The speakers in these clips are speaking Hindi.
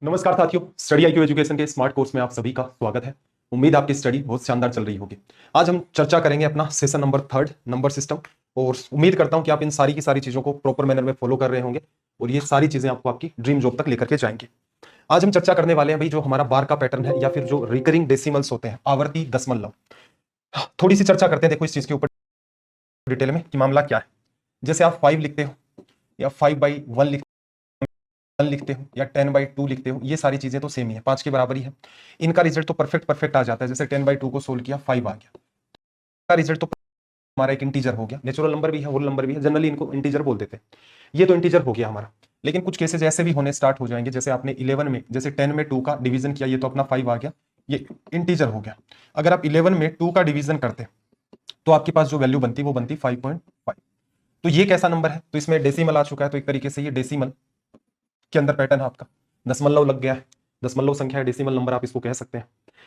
नमस्कार साथियों, स्टडी IQ एजुकेशन के स्मार्ट कोर्स में आप सभी का स्वागत है। उम्मीद आपकी स्टडी बहुत शानदार चल रही होगी। आज हम चर्चा करेंगे अपना सेशन नंबर 3 नंबर सिस्टम, और उम्मीद करता हूं कि आप इन सारी की सारी चीजों को प्रॉपर मैनर में फॉलो कर रहे होंगे और ये सारी चीजें आपको आपकी ड्रीम जॉब तक लेकर के जाएंगे। आज हम चर्चा करने वाले हैं भाई, जो हमारा बार का पैटर्न है या फिर जो रिकरिंग डेसिमल्स होते हैं, आवर्ती दशमलव। थोड़ी सी चर्चा करते हैं, देखो इस चीज के ऊपर डिटेल में कि मामला क्या है। जैसे आप 5 लिखते हो या 5/1 लिखते हो या 10/2 लिखते हो, ये सारी चीजें तो सेम ही है, 5 के बराबर ही है। इनका रिजल्ट तो परफेक्ट आ जाता है। जैसे 10/2 को सोल्व किया, 5 आ गया, का रिजल्ट तो हमारा एक इंटीजर हो गया। नेचुरल नंबर भी है, होल नंबर भी है, जनरली इनको इंटीजर बोल देते हैं। ये तो इंटीजर हो गया हमारा। लेकिन कुछ केसेस ऐसे भी होने स्टार्ट हो जाएंगे, जैसे आपने 11 में, जैसे 10 में 2 का डिवीजन किया, ये तो अपना 5 आ गया, ये इंटीजर हो गया। अगर आप 11 में 2 का डिवीजन करते तो आपके पास जो वैल्यू बनती वो बनती 5.5। तो ये कैसा नंबर है? तो इसमें डेसिमल आ चुका है, तो एक तरीके से ये डेसिमल के अंदर पैटर्न है आपका, दशमलव लग गया है, दशमलव संख्या है, डेसिमल नंबर आप इसको कह सकते हैं।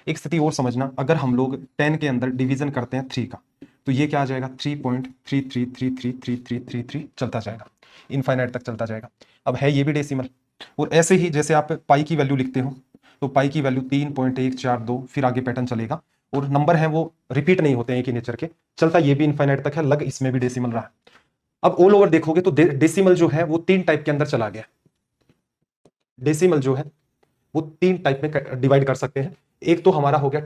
एक स्थिति और समझना, अगर हम लोग 10 के अंदर डिवीजन करते हैं 3 का, तो ये क्या आ जाएगा? 3.33333333 चलता जाएगा, इनफाइनाइट तक चलता जाएगा। अब है ये भी डेसिमल। और ऐसे ही जैसे आप पाई की वैल्यू लिखते हो, तो पाई की वैल्यू 3.142, फिर आगे पैटर्न चलेगा, और नंबर है वो रिपीट नहीं होते हैं एक ही नेचर के, चलता ये भी इनफाइनाइट तक है, लग इसमें भी डेसिमल रहा। अब ऑल ओवर देखोगे तो डेसिमल जो है वो 3 टाइप के अंदर चला गया। डेसिमल जो है वो 3 टाइप में डिवाइड कर सकते हैं। एक तो हमारा हो गया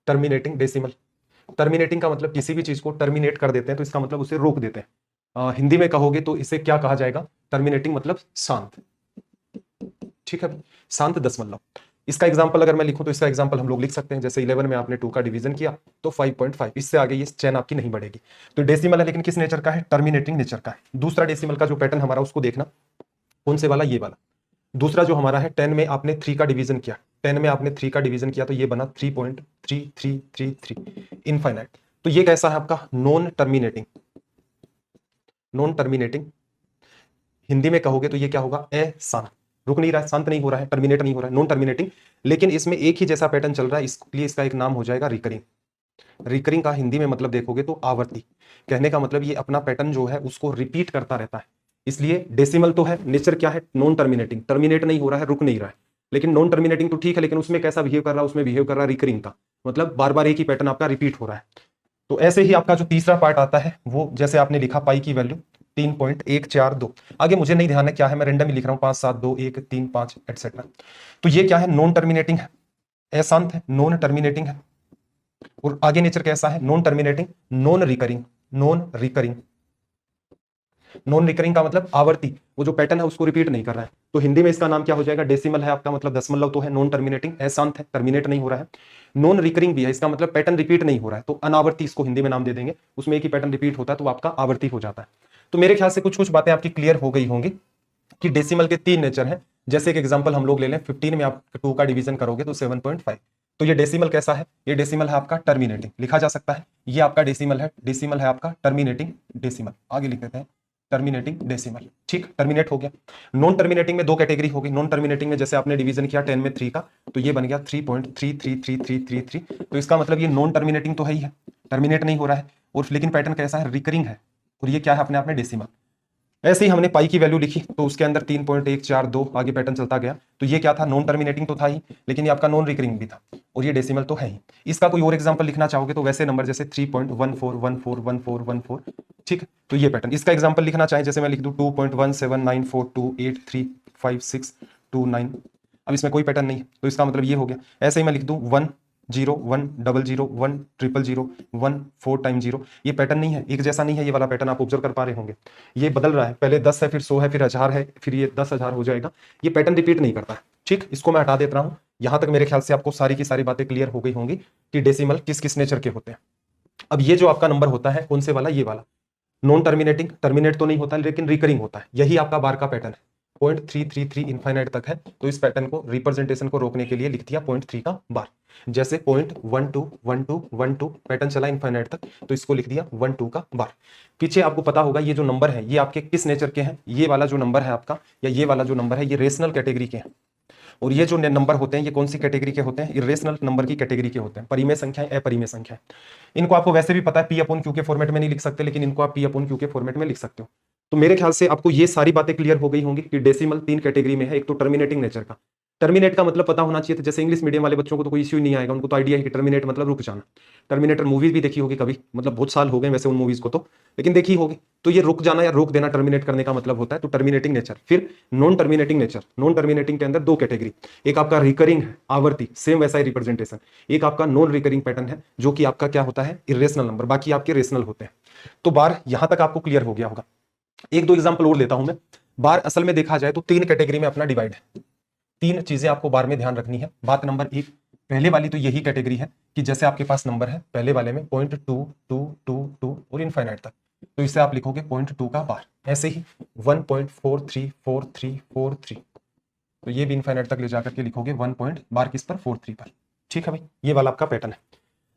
टर्मिनेटिंग डेसिमल। टर्मिनेटिंग का मतलब किसी भी चीज को टर्मिनेट कर देते हैं, तो इसका मतलब उसे रोक देते हैं। हिंदी में कहोगे तो इसे क्या कहा जाएगा? टर्मिनेटिंग मतलब शांत। ठीक है, शांत दशमलव। इसका एग्जांपल अगर मैं लिखूं तो इसका एग्जांपल हम लोग लिख सकते हैं, जैसे 11 में आपने 2 का डिवीजन किया तो 5.5, इससे आगे ये चेन आपकी नहीं बढ़ेगी। तो डेसिमल है, लेकिन किस नेचर का है? टर्मिनेटिंग नेचर का है। दूसरा डेसिमल का जो पैटर्न हमारा, उसको देखना कौन से वाला? ये वाला। दूसरा जो हमारा है, 10 में आपने 3 का डिवीजन किया, 10 में आपने 3 का डिवीजन किया, तो ये बना 3.3333 इनफाइनाइट। तो ये कैसा है आपका? Non terminating. Non terminating Hindi में कहोगे तो ये क्या होगा? अशांत। रुक नहीं रहा है, शांत नहीं हो रहा है, टर्मिनेट नहीं हो रहा है, नॉन टर्मिनेटिंग। लेकिन इसमें एक ही जैसा पैटर्न चल रहा है, इसलिए इसका एक नाम हो जाएगा रिकरिंग। रिकरिंग का हिंदी में मतलब देखोगे तो आवर्ती। कहने का मतलब ये अपना पैटर्न जो है उसको रिपीट करता रहता है। इसलिए डेसिमल तो है, नेचर क्या है? नॉन टर्मिनेटिंग, टर्मिनेट नहीं हो रहा है, रुक नहीं रहा है। लेकिन नॉन टर्मिनेटिंग तो ठीक है, लेकिन उसमें कैसा बिहेव कर रहा है? उसमें बिहेव कर रहा है रिकरिंग का, मतलब बार बार एक ही पैटर्न आपका रिपीट हो रहा है। तो ऐसे ही आपका जो तीसरा पार्ट आता है, वो जैसे आपने लिखा पाई की वैल्यू 3.142, आगे मुझे नहीं ध्यान है क्या है, मैं रेंडम ही लिख रहा हूँ, 5 7 2 1 3 5 एटसेट्रा। तो ये क्या है? नॉन टर्मिनेटिंग है, अशांत है, नॉन टर्मिनेटिंग है। और आगे नेचर कैसा है? Non terminating, non recurring. Non recurring, non recurring का मतलब आवर्ती, वो जो पैटर्न है उसको रिपीट नहीं कर रहा है। तो हिंदी में इसका नाम क्या हो जाएगा? डेसिमल है आपका, मतलब दशमलव तो है, नॉन टर्मिनेटिंग, अशांत है, टर्मिनेट नहीं हो रहा है। नॉन रिकरिंग भी है, इसका मतलब पैटर्न रिपीट नहीं हो रहा है, तो अनावर्ती इसको हिंदी में नाम दे देंगे। उसमें एक ही पैटर्न रिपीट होता है तो आपका आवर्ती हो जाता है। तो मेरे ख्याल से कुछ कुछ बातें आपकी क्लियर हो गई होंगी कि डेसिमल के 3 नेचर हैं। जैसे एक एग्जांपल हम लोग ले लें, 15 में आप 2 का डिवीजन करोगे तो 7.5। तो ये डेसिमल कैसा है? ये डेसिमल है आपका टर्मिनेटिंग, लिखा जा सकता है। ये आपका डेसिमल है आपका टर्मिनेटिंग डेसिमल। आगे लिख देते हैं टर्मिनेटिंग डेसिमल। ठीक, टर्मिनेट हो गया। नॉन टर्मिनेटिंग में 2 कैटेगरी हो गई। नॉन टर्मिनेटिंग में जैसे आपने डिवीजन किया 10 में 3 का, तो ये बन गया 3.333333। तो इसका मतलब ये नॉन टर्मिनेटिंग तो है ही है, टर्मिनेट नहीं हो रहा है, और लेकिन पैटर्न कैसा है? रिकरिंग है। और ये क्या है? अपने आप में डेसिमल। ऐसे ही हमने पाई की वैल्यू लिखी, तो उसके अंदर 3.142 आगे पैटर्न चलता गया, तो ये क्या था? नॉन टर्मिनेटिंग तो था ही, लेकिन ये आपका नॉन रिकरिंग भी था, और ये डेसिमल तो है ही। इसका कोई और एग्जांपल लिखना चाहोगे तो वैसे नंबर जैसे 3.14141414, ठीक, तो ये पैटर्न। इसका एग्जांपल लिखना चाहे, जैसे मैं लिख दूं 2.17942835629। अब इसमें कोई पैटर्न नहीं है, तो इसका मतलब ये हो गया। ऐसे ही मैं लिख दूं 101001001 ये पैटर्न नहीं है, एक जैसा नहीं है। ये वाला पैटर्न आप ऑब्जर्व कर पा रहे होंगे, ये बदल रहा है, पहले 10 है, फिर 100 है, फिर 1000 है, फिर ये 10,000 हो जाएगा। ये पैटर्न रिपीट नहीं करता है। ठीक, इसको मैं हटा देता हूं। यहां तक मेरे ख्याल से आपको सारी की सारी बातें क्लियर हो गई होंगी कि डेसिमल किस किस नेचर के होते हैं। अब ये जो आपका नंबर होता है, कौन से वाला? ये वाला। नॉन टर्मिनेटिंग, टर्मिनेट तो नहीं होता लेकिन रिकरिंग होता है, यही आपका बार का पैटर्न है। 0.333 इनफाइनाइट तक है, तो इस पैटर्न को, रिप्रेजेंटेशन को रोकने के लिए लिख दिया 0.3 का बार। जैसे 0.121212 पैटर्न चला इनफाइनाइट तक, तो इसको लिख दिया 12 का बार। पीछे आपको पता होगा ये जो नंबर है ये आपके किस नेचर के हैं? ये वाला जो नंबर है आपका, या ये वाला जो नंबर है, ये रेशनल कैटेगरी के हैं। और ये जो नंबर होते हैं ये कौन सी कैटेगरी के होते हैं? इरेशनल नंबर की कैटेगरी के होते हैं। परिमेय संख्याएं, अपरिमेय संख्याएं। इनको आपको वैसे भी पता है, P/Q के फॉर्मेट में नहीं लिख सकते, लेकिन इनको आप P/Q के फॉर्मेट में लिख सकते हो। तो मेरे ख्याल से आपको ये सारी बातें क्लियर हो गई होंगी कि डेसिमल 3 कैटेगरी में है। एक तो टर्मिनेटिंग नेचर का, टर्मिनेट का मतलब पता होना चाहिए था। जैसे इंग्लिश मीडियम वाले बच्चों को तो कोई इश्यू नहीं आएगा, उनको तो आइडिया है कि टर्मिनेट मतलब रुक जाना। टर्मिनेटर मूवीज भी देखी होगी कभी, मतलब बहुत साल हो गए वैसे उन मूवीज को तो, लेकिन देखी होगी। तो ये रुक जाना या रोक देना टर्मिनेट करने का मतलब होता है। तो टर्मिनेटिंग नेचर। फिर non terminating nature. Non terminating के अंदर दो कैटेगरी, एक आपका रिकरिंग है, आवर्ती, सेम वैसा ही रिप्रेजेंटेशन। एक आपका नॉन रिकरिंग पैटर्न है, जो कि आपका क्या होता है, इरेशनल नंबर, बाकी आपके रेशनल होते हैं। तो बार यहां तक आपको क्लियर हो गया होगा। एक दो एग्जांपल और लेता हूं मैं। बार असल में देखा जाए तो 3 कैटेगरी में अपना डिवाइड है। 3 चीजें आपको बार में ध्यान रखनी है। बात नंबर 1, पहले वाली तो यही कैटेगरी है कि जैसे आपके पास नंबर है, पहले वाले में 0.222 और इनफाइनाइट तक, तो इसे आप लिखोगे 0.2 का बार। ऐसे ही 1.434343, तो ये भी इनफाइनाइट तक ले जाकर के लिखोगे 1 पॉइंट बार किस पर, 43 पर। ठीक है भाई, ये वाला आपका पैटर्न है।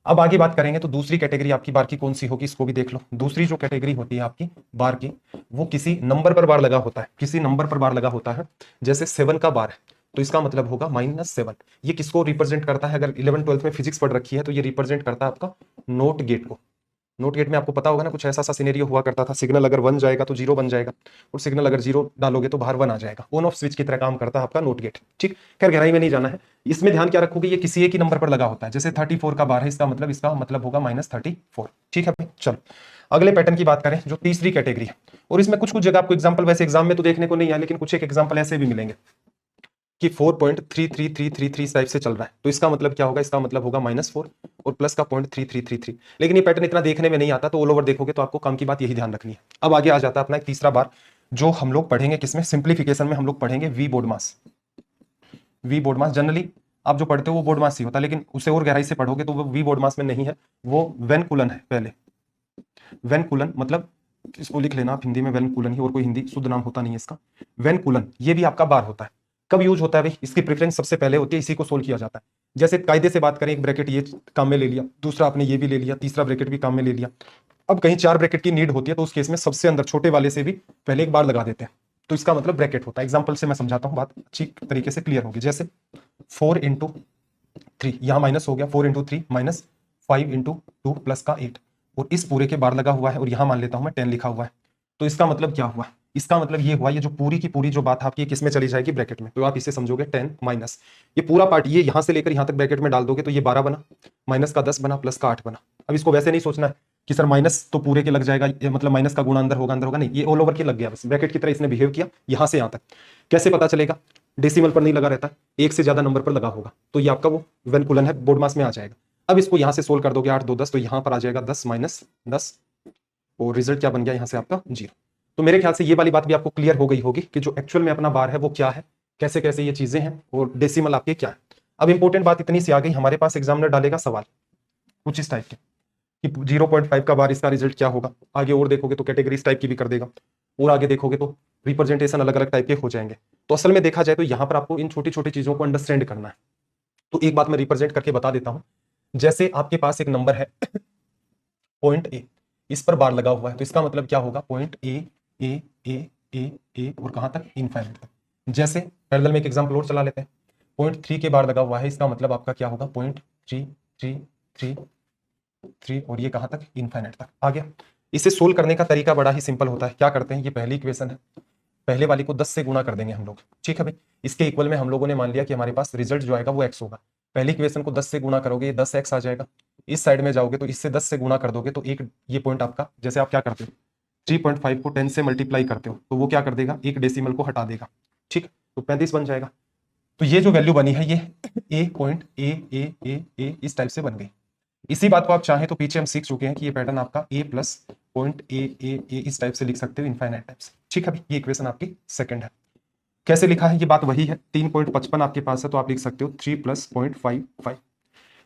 अब आगे बात करेंगे तो दूसरी कैटेगरी आपकी बार की कौन सी होगी, इसको भी देख लो। दूसरी जो कैटेगरी होती है आपकी बार की, वो किसी नंबर पर बार लगा होता है, किसी नंबर पर बार लगा होता है। जैसे 7 का बार है, तो इसका मतलब होगा -7। ये किसको रिप्रेजेंट करता है, अगर 11th 12th में फिजिक्स पढ़ रखी है तो ये रिप्रेजेंट करता है आपका नोट गेट को। नोट गेट में आपको पता होगा ना, कुछ ऐसा सा सिनेरियो हुआ करता था, सिग्नल अगर 1 जाएगा तो 0 बन जाएगा, और सिग्नल अगर 0 डालोगे तो बाहर 1 आ जाएगा। ऑन ऑफ स्विच की तरह काम करता है आपका नोट गेट। ठीक, खैर गहराई में नहीं जाना है। इसमें ध्यान क्या रखोगे, ये किसी एक ही नंबर पर लगा होता है। जैसे 34 का बार है, इसका मतलब होगा -34। ठीक है, चलो अगले पैटर्न की बात करें, जो तीसरी कैटेगरी है। और इसमें कुछ कुछ जगह आपको एग्जाम्पल वैसे एग्जाम में तो देखने को नहीं है, लेकिन कुछ एक एग्जाम्पल ऐसे भी मिलेंगे कि 4.33333 टाइप से चल रहा है। तो इसका मतलब क्या होगा, इसका मतलब होगा -4 और प्लस का 0.3333। लेकिन ये पैटर्न इतना देखने में नहीं आता, तो ऑल ओवर देखोगे तो आपको काम की बात यही ध्यान रखनी है। अब आगे आ जाता है अपना एक तीसरा बार, जो हम लोग पढ़ेंगे किसमें, सिंप्लीफिकेशन में हम लोग पढ़ेंगे BODMAS. BODMAS generally आप जो पढ़ते हो वो बोर्ड मास ही होता है, लेकिन उसे और गहराई से पढ़ोगे तो वो वी बोर्ड मास में नहीं है, वो वेन कूलन है। पहले वेन कूलन मतलब, इसको लिख लेना आप हिंदी में, वेन कूलन ही, और कोई हिंदी शुद्ध नाम होता नहीं है इसका। वेन कूलन ये भी आपका बार होता है। कब यूज होता है भाई, इसकी प्रेफरेंस सबसे पहले होती है, इसी को सोल्व किया जाता है। जैसे कायदे से बात करें, एक ब्रैकेट ये काम में ले लिया, दूसरा आपने ये भी ले लिया, तीसरा ब्रैकेट भी काम में ले लिया। अब कहीं 4 ब्रैकेट की नीड होती है, तो उस केस में सबसे अंदर छोटे वाले से भी पहले एक बार लगा देते हैं, तो इसका मतलब ब्रैकेट होता है। एग्जाम्पल से मैं समझाता हूँ, बात अच्छी तरीके से क्लियर होगी। जैसे 4 × 3, यहाँ माइनस हो गया, 4 × 3 -5 × 2 प्लस का 8, और इस पूरे के बार लगा हुआ है, और यहां मान लेता हूं मैं 10 लिखा हुआ है। तो इसका मतलब क्या हुआ, इसका मतलब ये हुआ, ये जो पूरी की पूरी जो बात आपकी किस में चली जाएगी, ब्रैकेट में। तो आप इसे समझोगे 10 माइनस, ये पूरा पार्ट ये यहां से लेकर यहां तक ब्रैकेट में डाल दोगे तो ये 12 बना, माइनस का 10 बना, प्लस का 8 बना। अब इसको वैसे नहीं सोचना है कि सर माइनस तो पूरे के लग जाएगा, मतलब माइनस का गुणा अंदर होगा नहीं, ये ऑल ओवर के लग गया, बस ब्रैकेट की तरह इसने बिहेव किया यहां से यहां तक। कैसे पता चलेगा, डेसिमल पर नहीं लगा रहता, एक से ज्यादा नंबर पर लगा होगा, तो ये आपका वो वेन कूलन है, बोर्ड मास में आ जाएगा। अब इसको यहां से सोल्व कर दोगे, 8 2 10, तो यहां पर आ जाएगा 10 -10, और रिजल्ट क्या बन गया यहां से आपका 0। तो मेरे ख्याल से ये वाली बात भी आपको क्लियर हो गई होगी कि जो एक्चुअल में अपना बार है वो क्या है, कैसे कैसे ये चीजें हैं, और डेसिमल आपके क्या है। अब इंपॉर्टेंट बात इतनी सी आ गई, हमारे पास एग्जामिनर डालेगा सवाल कुछ इस टाइप के कि 0.5 का बार, इसका रिजल्ट क्या होगा। आगे और देखोगे तो कैटेगरीज टाइप की भी कर देगा, और आगे देखोगे तो रिप्रेजेंटेशन अलग अलग टाइप के हो जाएंगे। तो असल में देखा जाए तो यहाँ पर आपको इन छोटी छोटी चीजों को अंडरस्टैंड करना है। तो एक बात मैं रिप्रेजेंट करके बता देता हूं। जैसे आपके पास एक नंबर है पॉइंट ए, इस पर बार लगा हुआ है, तो इसका मतलब क्या होगा, पॉइंट ए ए ए ए ए और कहां तक, इनफाइनाइट तक। जैसे पैरेलल में एक एग्जांपल और चला लेते हैं, पॉइंट 3 के बार लगा हुआ है, इसका मतलब आपका क्या होगा, पॉइंट 3 3 3 3, और ये कहां तक, इनफाइनाइट तक आ गया। इसे सोल्व करने का तरीका बड़ा ही सिंपल होता है। क्या करते हैं, ये पहली इक्वेशन है, पहले वाली को 10 से गुणा कर देंगे हम लोग। ठीक है भाई, इसके इक्वल में हम लोगों ने मान लिया कि हमारे पास रिजल्ट जो आएगा वो x होगा। पहली इक्वेशन को 10 से गुणा करोगे, ये 10x आ जाएगा। इस साइड में जाओगे तो इससे 10 से गुणा कर दोगे, तो एक ये पॉइंट आपका, जैसे आप क्या करते हो 3.5 को 10 से मल्टीप्लाई करते हो, तो वो क्या कर देगा, एक डेसिमल को हटा देगा। ठीक, तो 35 बन जाएगा। तो ये जो वैल्यू बनी है, ये ए पॉइंट ए इस टाइप से बन गई। इसी बात को आप चाहें तो पीछे हम सीख चुके हैं कि ये पैटर्न आपका ए प्लस पॉइंट ए इस टाइप से लिख सकते हो, इनफाइनाइट टाइप से। ठीक है, ये इक्वेशन आपकी सेकंड है। कैसे लिखा है, ये बात वही है, 3.55 आपके पास है, तो आप लिख सकते हो 3 + 0.55।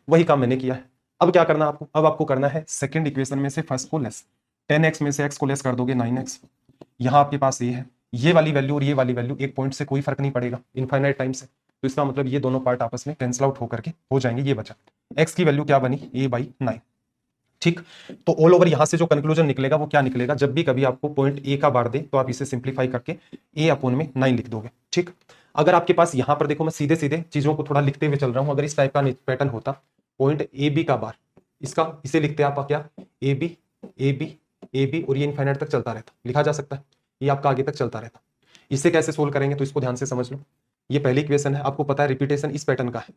वही काम मैंने किया है। अब क्या करना आपको, अब आपको करना है सेकंड इक्वेशन में से फर्स्ट को लेस, 10x में से x को लेस कर दोगे 9x। यहाँ आपके पास ये है, ये वाली वैल्यू और ये वाली वैल्यू एक पॉइंट से कोई फर्क नहीं पड़ेगा, इनफाइनाइट टाइम से। तो इसका मतलब ये दोनों पार्ट आपस में कैंसिल आउट होकर के हो जाएंगे, ये बचा। x की वैल्यू क्या बनी, a/9। ठीक, तो ऑल ओवर यहां से जो कंक्लूजन निकलेगा वो क्या निकलेगा, जब भी कभी आपको पॉइंट ए का बार दे तो आप इसे सिंप्लीफाई करके a/9 लिख दोगे। ठीक, अगर आपके पास यहां पर देखो, मैं सीधे सीधे चीजों को थोड़ा लिखते हुए चल रहा हूं, अगर इस टाइप का पैटर्न होता, पॉइंट ए बी का बार, इसका इसे लिखते आप क्या, ए बी और ये इनफाइनाइट तक चलता रहता, लिखा जा सकता है। ये आपका आगे तक चलता रहता। इसे कैसे सोल्व करेंगे तो इसको ध्यान से समझ लो। ये पहली इक्वेशन है, आपको पता है रिपीटेशन इस पैटर्न का है,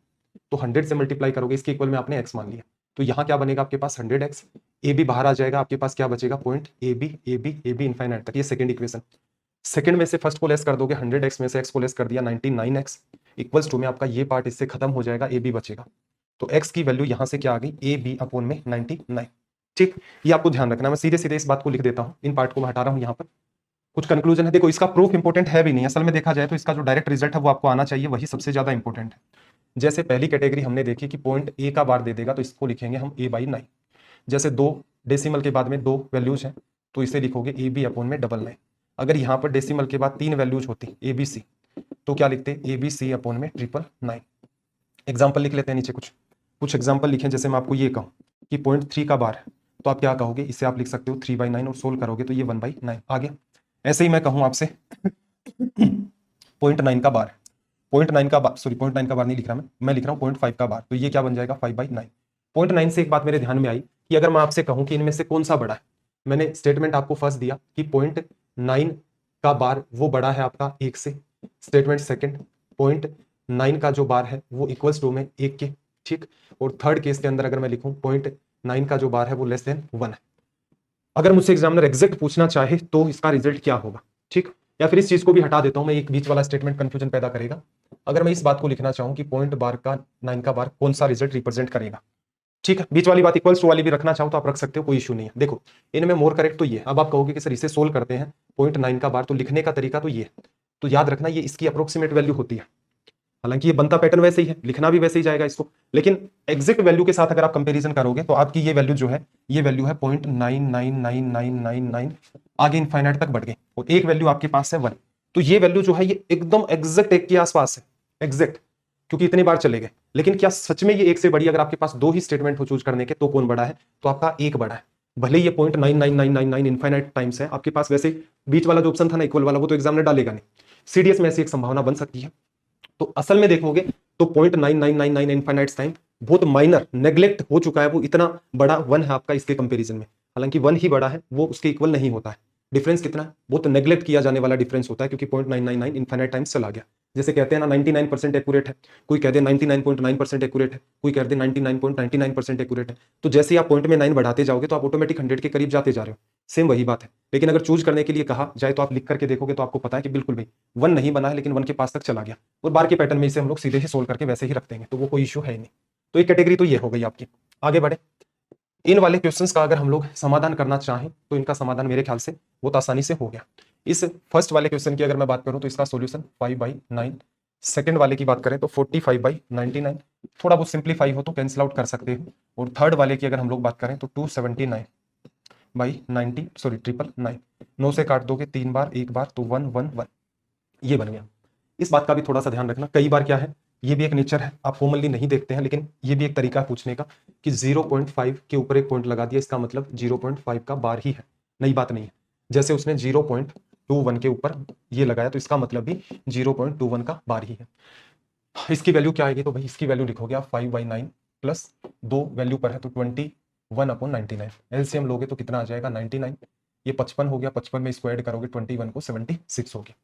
तो 100 से मल्टीप्लाई करोगे, इसके इक्वल में आपने एक्स मान लिया, तो यहाँ क्या बनेगा आपके पास 100x, ए बी बाहर आ जाएगा, आपके पास क्या बचेगा पॉइंट ए बी इनफाइनाइट तक। ये सेकंड इक्वेशन। सेकंड में से फर्स्ट को लेस कर दोगे, 100x में से x को लेस कर दिया 99x इक्वल्स टू में आपका ये पार्ट इससे खत्म हो जाएगा, ए बी बचेगा। तो x की वैल्यू यहां से क्या आ गई, ए बी अपॉन में 99। ठीक, ये आपको ध्यान रखना। मैं सीधे सीधे इस बात को लिख देता हूं, इन पार्ट को मैं हटा रहा हूं। यहाँ पर कुछ कंक्लूजन है, देखो इसका प्रूफ इंपॉर्टेंट है भी नहीं, असल में देखा जाए तो इसका जो डायरेक्ट रिजल्ट है वो आपको आना चाहिए, वही सबसे ज्यादा इंपॉर्टेंट है। जैसे पहली कैटेगरी हमने देखी कि पॉइंट ए का बार दे देगा, तो इसको लिखेंगे हम a/9। जैसे 2 डेसिमल के बाद में 2 वैल्यूज हैं, तो इसे लिखोगे ए बी अपॉन में 99। अगर यहाँ पर डेसिमल के बाद 3 वैल्यूज होती ए बी सी, तो क्या लिखते ए बी सी अपॉन में 999। एग्जाम्पल लिख लेते हैं नीचे, कुछ एग्जाम्पल लिखें। जैसे मैं आपको ये कहूँ कि पॉइंट 3 का बार है, तो आप क्या कहोगे, इसे आप लिख सकते हो 3/9 और सोल्व करोगे तो ये 1/9 आ गया। ऐसे ही मैं कहूँ आपसे पॉइंट 9 का बार, पॉइंट 9 का बार, सॉरी पॉइंट 9 का बार नहीं लिख रहा मैं लिख रहा हूँ पॉइंट 5 का बार, तो ये क्या बन जाएगा 5/9। पॉइंट 9 से एक बात मेरे ध्यान में आई कि अगर मैं आपसे कहूँ कि इनमें से कौन सा बड़ा है, मैंने स्टेटमेंट आपको फर्स्ट दिया कि पॉइंट 9 का बार वो बड़ा है आपका 1 से। स्टेटमेंट सेकंड, पॉइंट 9 का जो बार है वो इक्वल्स टू में 1 के। ठीक, और थर्ड केस के अंदर अगर मैं लिखूं पॉइंट 9 का जो बार है वो लेस देन 1 है। अगर मुझसे एग्जामिनर एग्जैक्ट पूछना चाहे तो इसका रिजल्ट क्या होगा, ठीक, या फिर इस चीज को भी हटा देता हूं मैं, एक बीच वाला स्टेटमेंट कंफ्यूजन पैदा करेगा। अगर मैं इस बात को लिखना चाहूं कि पॉइंट बार का 9 का बार कौन सा रिजल्ट रिप्रेजेंट करेगा, ठीक है, बीच वाली बात इक्वल्स टू वाली भी रखना चाहो तो आप रख सकते हो, कोई इशू नहीं है। देखो इनमें मोर करेक्ट तो ये, अब आप कहोगे कि सर इसे सोल्व करते हैं पॉइंट 9 का बार, तो लिखने का तरीका तो ये, तो याद रखना ये इसकी अप्रोक्सीमेट वैल्यू होती है। हालांकि ये बनता पैटर्न वैसे ही है, लिखना भी वैसे ही जाएगा इसको, लेकिन एग्जैक्ट वैल्यू के साथ अगर आप कंपैरिजन करोगे तो आपकी ये वैल्यू जो है, ये वैल्यू है 0.999999 आगे इनफाइनाइट तक बढ़ गई, और एक वैल्यू आपके पास है 1। तो ये वैल्यू जो है ये एकदम एग्जैक्ट 1 के आसपास है, एग्जैक्ट, क्योंकि इतनी बार चले गए। लेकिन क्या सच में ये 1 से बड़ी, अगर आपके पास 2 ही स्टेटमेंट हो चूज करने के, तो कौन बड़ा है, तो आपका 1 बड़ा है। भले ये 0.99999 इनफाइनाइट टाइम्स है आपके पास, वैसे बीच वाला जो ऑप्शन था ना इक्वल वाला, वो तो एग्जामिनर डालेगा नहीं, सीडीएस में ऐसी एक संभावना बन सकती है। तो असल में देखोगे तो 0.9999 इनफाइनाइट टाइम बहुत माइनर नेग्लेक्ट हो चुका है, वो इतना बड़ा 1 है आपका इसके कंपैरिजन में। हालांकि 1 ही बड़ा है, वो उसके इक्वल नहीं होता है। डिफरेंस कितना है, बहुत नेग्लेक्ट किया जाने वाला डिफरेंस होता है, क्योंकि 0.999 इनफाइनाइट टाइम्स चला गया। जैसे कहते हैं ना 99% एक्यूरेट है, कोई कह दे 99.9% एक्यूरेट है, कोई कह दे 99.99% एक्यूरेट है। तो जैसे आप पॉइंट में 9 बढ़ाते जाओगे तो आप ऑटोमेटिक 100 के करीब जाते जा रहे हो, सेम वही बात है। लेकिन अगर चूज करने के लिए कहा जाए तो आप लिख करके देखोगे तो आपको पता है कि बिल्कुल भाई 1 नहीं बना है, लेकिन 1 के पास तक चला गया, और बार के पैटर्न में इसे हम लोग सीधे ही सोल्व करके वैसे ही रख देंगे, तो वो कोई इशू है ही नहीं। तो एक कैटेगरी तो ये हो गई आपकी। आगे बढ़े, इन वाले क्वेश्चंस का अगर हम लोग समाधान करना चाहें तो इनका समाधान मेरे ख्याल से बहुत आसानी से हो गया। इस फर्स्ट वाले क्वेश्चन की अगर मैं बात करूं तो इसका सॉल्यूशन 5/9, सेकंड वाले की बात करें तो 45/99, थोड़ा बहुत सिंप्लीफाई हो तो कैंसिल आउट कर सकते हो, और थर्ड वाले की अगर हम लोग बात करें तो 279/90, सॉरी 999, 9 से काट दोगे 3 बार, 1 बार, तो 111, ये बन गया। इस बात का भी थोड़ा सा ध्यान रखना, कई बार क्या है, ये भी एक नेचर है, आप फॉर्मली नहीं देखते हैं, लेकिन ये भी एक तरीका है पूछने का कि 0.5 के ऊपर एक पॉइंट लगा दिया, इसका मतलब 0.5 का बार ही है, नई बात नहीं है। जैसे उसने 0.21 के ऊपर ये लगाया, तो इसका मतलब भी 0.21 का बार ही है। इसकी वैल्यू क्या आएगी, तो भाई इसकी वैल्यू लिखोगे आप 5/9 प्लस 2 वैल्यू पर है तो 21/99, एलसीएम लोगे तो कितना आ जाएगा 99, ये 55 हो गया, 55 में इसको ऐड करोगे 21 को 76 हो गया।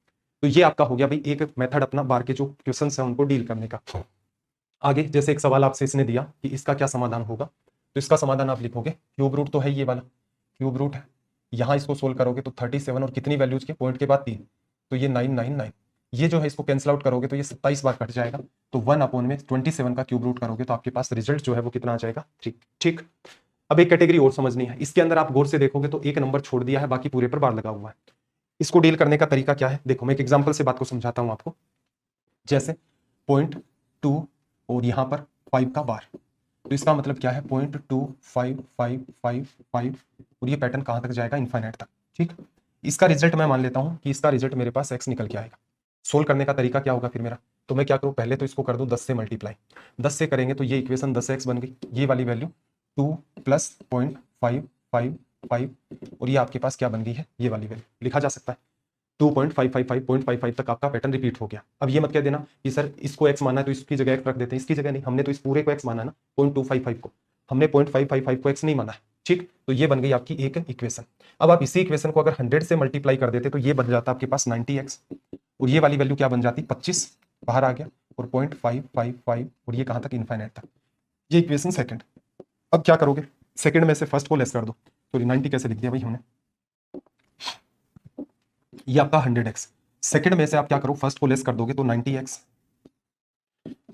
तो ये आपका हो गया भाई एक मेथड अपना बार के जो क्वेश्चन है उनको डील करने का। आगे जैसे एक सवाल आपसे इसने दिया कि इसका क्या समाधान होगा, तो इसका समाधान आप लिखोगे, क्यूब रूट तो है ये वाला, क्यूब रूट है, यहाँ इसको सोल्व करोगे तो 37 और कितनी वैल्यूज के, पॉइंट के बाद 3, तो ये 999, ये जो है इसको कैंसिल आउट करोगे तो ये 27 बार कट जाएगा, तो 1/27 का क्यूब रूट करोगे तो आपके पास रिजल्ट जो है वो कितना आ जाएगा 3। ठीक, अब एक कैटेगरी और समझनी है, इसके अंदर आप गौर से देखोगे तो एक नंबर छोड़ दिया है, बाकी पूरे पर बार लगा हुआ है। इसको डील करने का तरीका क्या है, देखो मैं एक एग्जांपल से बात को समझाता हूं आपको। जैसे 0.2 और यहां पर 5 का बार, तो इसका मतलब क्या है 0.2555 और ये पैटर्न कहां तक जाएगा, इनफाइनाइट तक। ठीक, इसका रिजल्ट मैं मान लेता हूं कि इसका रिजल्ट मेरे पास x निकल के आएगा। सोल्व करने का तरीका क्या होगा फिर मेरा, तो मैं क्या करूं, पहले तो इसको कर दूं 10 से मल्टीप्लाई, 10 से करेंगे तो ये इक्वेशन 10x बन गई, ये वाली वैल्यू 2 प्लस 0.555 और ये आपके पास क्या बन गई है, ये वाली वैल्यू लिखा जा सकता है 2.555 तक आपका पैटर्न रिपीट हो गया। अब ये मत कह देना कि सर इसको x माना है तो इसकी जगह x रख देते हैं, इसकी जगह नहीं, हमने तो इस पूरे को x माना है ना, 0.255 को, हमने 0.555 को x नहीं माना है, ठीक, तो ये बन गई आपकी एक इक्वेशन। अब आप इसी इक्वेशन को अगर 100 से मल्टीप्लाई कर देते तो ये बन जाता आपके पास 90x, और ये वाली वैल्यू क्या बन जाती 25 बाहर आ गया, और 0.555, और ये कहां तक इनफाइनाइट तक। ये इक्वेशन सेकंड। अब क्या करोगे, सेकंड में से फर्स्ट को लेस कर दो, तो 90 कैसे लिख दिया भाई हमने, ये आपका 100x। सेकंड में से आप क्या करो, फर्स्ट को लेस कर दोगे तो 90x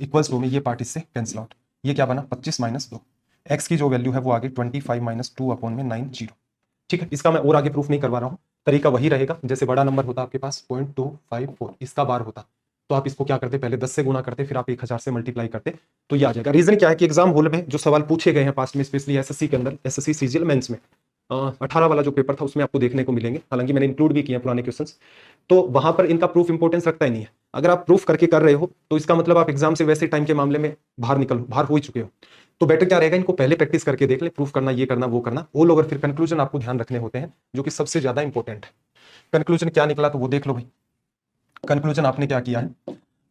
इक्वल्स टू में ये पार्ट इससे कैंसिल आउट, ये क्या बना 25 माइनस 2, x की जो वैल्यू है वो आगे 25 माइनस 2 अपॉन में 90। ठीक है, इसका मैं और आगे प्रूफ नहीं करवा रहा हूँ, तरीका वही रहेगा। जैसे बड़ा नंबर होता आपके पास 0.254, इसका बार होता तो आप इसको क्या करते, पहले 10 से गुणा करते, फिर आप 1000 से मल्टीप्लाई करते, तो ये आ जाएगा। रीजन क्या है कि एग्जाम हॉल में जो सवाल पूछे गए हैं पास्ट में, स्पेशली एसएससी के अंदर, एसएससी सीजीएल मेंस में 18 वाला जो पेपर था उसमें आपको देखने को मिलेंगे, हालांकि मैंने इंक्लूड भी किए हैं पुराने क्वेश्चंस, तो वहां पर इनका प्रूफ इंपॉर्टेंस रखता ही नहीं है। अगर आप प्रूफ करके कर रहे हो तो इसका मतलब आप एग्जाम से वैसे टाइम के मामले में बाहर हो ही चुके हो। तो बेटर क्या रहेगा, इनको पहले प्रैक्टिस करके देख ले, प्रूफ करना, ये करना, वो करना, ऑल ओवर, फिर कंक्लूजन आपको ध्यान रखने होते हैं, जो कि सबसे ज्यादा इंपॉर्टेंट है। कंक्लूजन क्या निकला तो वो देख लो भाई। कंक्लूजन आपने क्या किया है,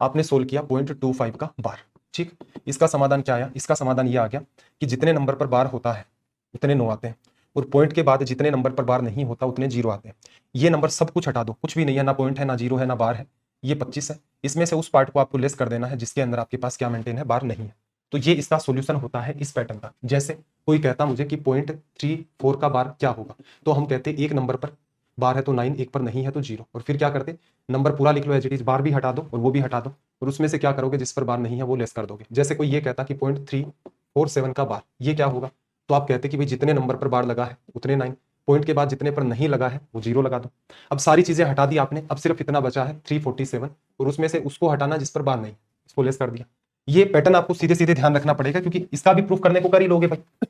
आपने सोल्व किया 0.25 का बार। ठीक, इसका समाधान क्या आया, इसका समाधान ये आ गया कि जितने नंबर पर बार होता है उतने 9 आते हैं, और पॉइंट के बाद जितने नंबर पर बार नहीं होता उतने 0 आते हैं। ये नंबर सब कुछ हटा दो, कुछ भी नहीं है, ना पॉइंट है, ना 0 है, ना बार है, ये 25 है। इसमें से उस पार्ट को आपको लेस कर देना है जिसके अंदर आपके पास क्या मेंटेन है, बार नहीं है। तो ये इसका सॉल्यूशन होता है इस पैटर्न का। जैसे कोई कहता मुझे कि 0.34 का बार क्या होगा, तो हम कहते एक नंबर पर बार है तो 9, एक पर नहीं है तो 0, और फिर क्या करते, नंबर पूरा लिख लो एज इट इज, बार भी हटा दो और वो भी हटा दो, और उसमें से क्या करोगे, जिस पर बार नहीं है वो लेस कर दोगे। जैसे कोई ये कहता कि 0.347 का बार ये क्या होगा, तो आप कहते कि भाई जितने नंबर पर बार लगा है उतने 9, पॉइंट के बाद जितने पर नहीं लगा है वो 0 लगा दो। अब सारी चीजें हटा दी आपने, अब सिर्फ इतना बचा है 347, और उसमें से उसको हटाना जिस पर बार नहीं, इसको लेस कर दिया। ये पैटर्न आपको सीधे सीधे ध्यान रखना पड़ेगा, क्योंकि इसका भी प्रूफ करने को कर ही लोगे भाई।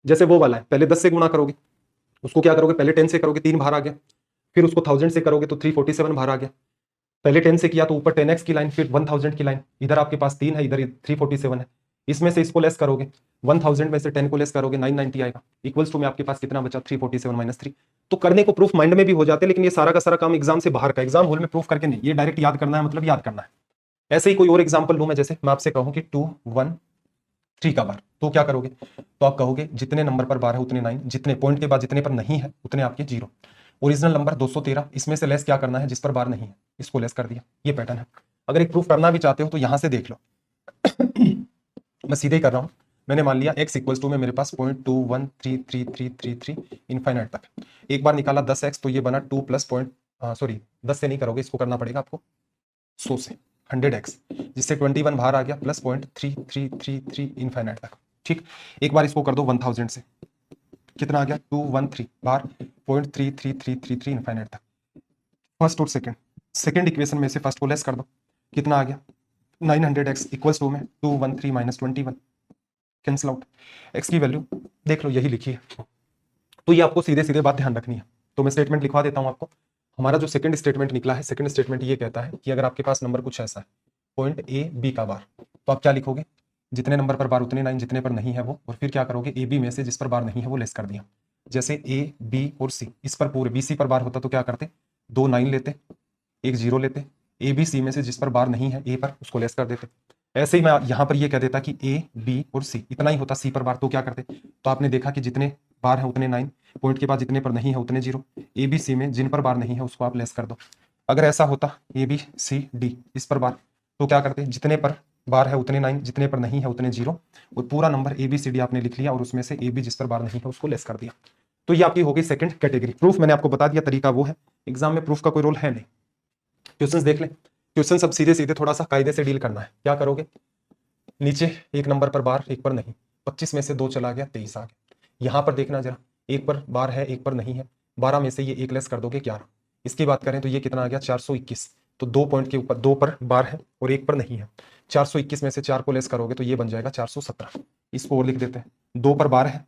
जैसे वो वाला है, पहले 10 से गुणा करोगे, उसको क्या करोगे, पहले 10 से करोगे 3 बाहर आ गया, फिर उसको 1000 से करोगे तो 347 बाहर आ गया। पहले 10 से किया तो ऊपर 10x की लाइन, फिर 1000 की लाइन, इधर आपके पास 3 है, इधर 347 है। इसमें से इसको लेस करोगे, 1000 में से 10 को लेस करोगे 990 आएगा, इक्वल्स टू में आपके पास कितना बचा 347 माइनस 3। तो करने को प्रूफ माइंड में भी हो जाते हैं, लेकिन ये सारा का सारा काम एग्जाम से बाहर का, एग्जाम हॉल में प्रूफ करके नहीं, ये डायरेक्ट याद करना है, मतलब याद करना है। ऐसे ही कोई और एग्जाम्पल लूं मैं, जैसे मैं आपसे कहूं कि 213 का बार, तो क्या करोगे, तो आप कहोगे जितने नंबर पर बार है उतने 9, जितने पॉइंट के बाद जितने पर नहीं है उतने आपके 0। ओरिजिनल नंबर 213, इसमें से लेस क्या करना है, जिस पर बार नहीं है, इसको लेस कर दिया। ये पैटर्न है। अगर एक प्रूफ करना भी चाहते हो तो यहां से देख लो। मैं सीधे ही कर रहा हूं, मैंने मान लिया x इक्वल्स टू में मेरे पास 0.213333 इनफाइनाइट तक, एक बार निकाला 10x, तो ये बना 2 प्लस पॉइंट, सॉरी 10 से नहीं करोगे, इसको करना पड़ेगा आपको 100 से, 100x, जिससे 21 बाहर आ गया, प्लस 0.3333 इनफाइनाइट तक। ठीक, एक बार इसको कर दो 1000 से, कितना आ गया 213 बार 0.33333 इनफाइनाइट तक। फर्स्ट और सेकंड इक्वेशन में से फर्स्ट को लेस कर दो, कितना आ गया 900x इक्वल्स टू में 213 माइनस 21, कैंसिल आउट। x की वैल्यू देख लो, यही लिखी है। तो ये आपको सीधे सीधे बात ध्यान रखनी है। तो मैं स्टेटमेंट लिखवा देता हूं आपको। हमारा जो सेकंड स्टेटमेंट निकला है, सेकंड स्टेटमेंट ये कहता है कि अगर आपके पास नंबर कुछ ऐसा है, पॉइंट ए बी का बार, तो आप क्या लिखोगे, जितने नंबर पर बार उतने 9, जितने पर नहीं है वो, और फिर क्या करोगे, ए बी में से जिस पर बार नहीं है वो लेस कर दिया। जैसे ए बी और सी, इस पर पूरे बी सी पर बार होता तो क्या करते, 2 9 लेते, एक 0 लेते, ए बी सी में से जिस पर बार नहीं है ए पर, उसको लेस कर देते। ऐसे ही मैं यहां पर ये कह देता कि ए बी और सी, इतना ही होता सी पर बार, तो क्या करते, तो आपने देखा कि जितने बार है उतने 9, पॉइंट के बाद जितने पर नहीं है उतने 0, ए बी सी में जिन पर बार नहीं है उसको आप लेस कर दो। अगर ऐसा होता ए बी सी डी, इस पर बार, तो क्या करते, जितने पर बार है उतने 9, जितने पर नहीं है उतने 0, और पूरा number A B C D आपने लिख लिया, और उसमें से ए बी जिस पर बार नहीं है उसको लेस कर दिया। तो ये आपकी हो गई सेकंड कैटेगरी। प्रूफ मैंने आपको बता दिया, तरीका वो है, एग्जाम में प्रूफ का कोई रोल है नहीं। क्वेश्चंस देख ले, क्वेश्चन सब सीधे सीधे थोड़ा सा कायदे से डील करना है। क्या करोगे, नीचे एक नंबर पर बार, एक पर नहीं, 25 में से 2 चला गया, 23 आ गया। यहां पर देखना जरा, एक पर बार है एक पर नहीं है, 12 में से ये एक लेस कर दोगे 11। इसकी बात करें तो ये कितना आ गया 421, तो 2 पॉइंट के ऊपर 2 पर बार है और एक पर नहीं है, 421 में से 4 को लेस करोगे तो ये बन जाएगा 417। इसको और लिख देते हैं, 2 पर बार है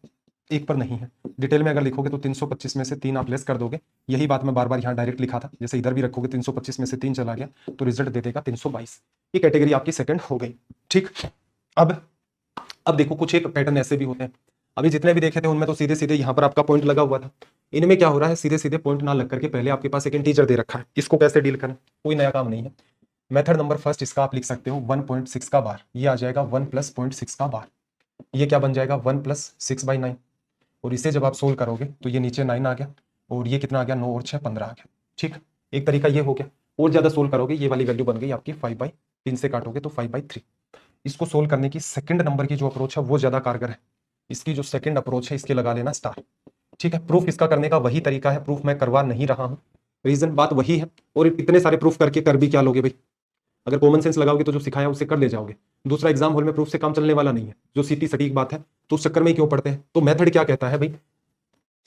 एक पर नहीं है, डिटेल में अगर लिखोगे तो 325 में से 3 आप लेस कर दोगे। यही बात मैं बार बार यहाँ डायरेक्ट लिखा था, जैसे इधर भी रखोगे 325 में से 3 चला गया तो रिजल्ट दे देगा 322। ये कैटेगरी आपकी सेकंड हो गई। ठीक, अब देखो कुछ एक पैटर्न ऐसे भी होते हैं, अभी जितने भी देखे थे उनमें तो सीधे सीधे यहाँ पर आपका पॉइंट लगा हुआ था। इनमें क्या हो रहा है, सीधे सीधे पॉइंट ना लग करके पहले आपके पास एक इंटीजर दे रखा है, इसको कैसे डील करें, कोई नया काम नहीं है। मेथड नंबर फर्स्ट इसका आप लिख सकते हो 1.6 का बार, ये आ जाएगा 1 प्लस 0.6 का बार, ये क्या बन जाएगा 1 प्लस 6/9, और इसे जब आप सोल्व करोगे तो ये नीचे 9 आ गया और ये कितना आ गया, 9 और 6 15 आ गया। ठीक, एक तरीका ये हो गया। और ज्यादा सोल्व करोगे ये वाली वैल्यू बन गई आपकी 5/3 से काटोगे तो 5/3। इसको सोल्व करने की सेकंड नंबर की जो अप्रोच है वो ज्यादा कारगर है। इसकी जो सेकंड अप्रोच है इसके लगा लेना स्टार। ठीक है, प्रूफ इसका करने का वही तरीका है, प्रूफ मैं करवा नहीं रहा हूं, रीजन बात वही है। और इतने सारे प्रूफ करके कर भी क्या लोगे भाई, अगर कॉमन सेंस लगाओगे तो जो सिखाया उससे कर ले जाओगे। दूसरा, एग्जाम हॉल में प्रूफ से काम चलने वाला नहीं है, जो सीधी सटीक बात है, तो उस चक्कर में ही क्यों पढ़ते हैं। तो मेथड क्या कहता है भाई,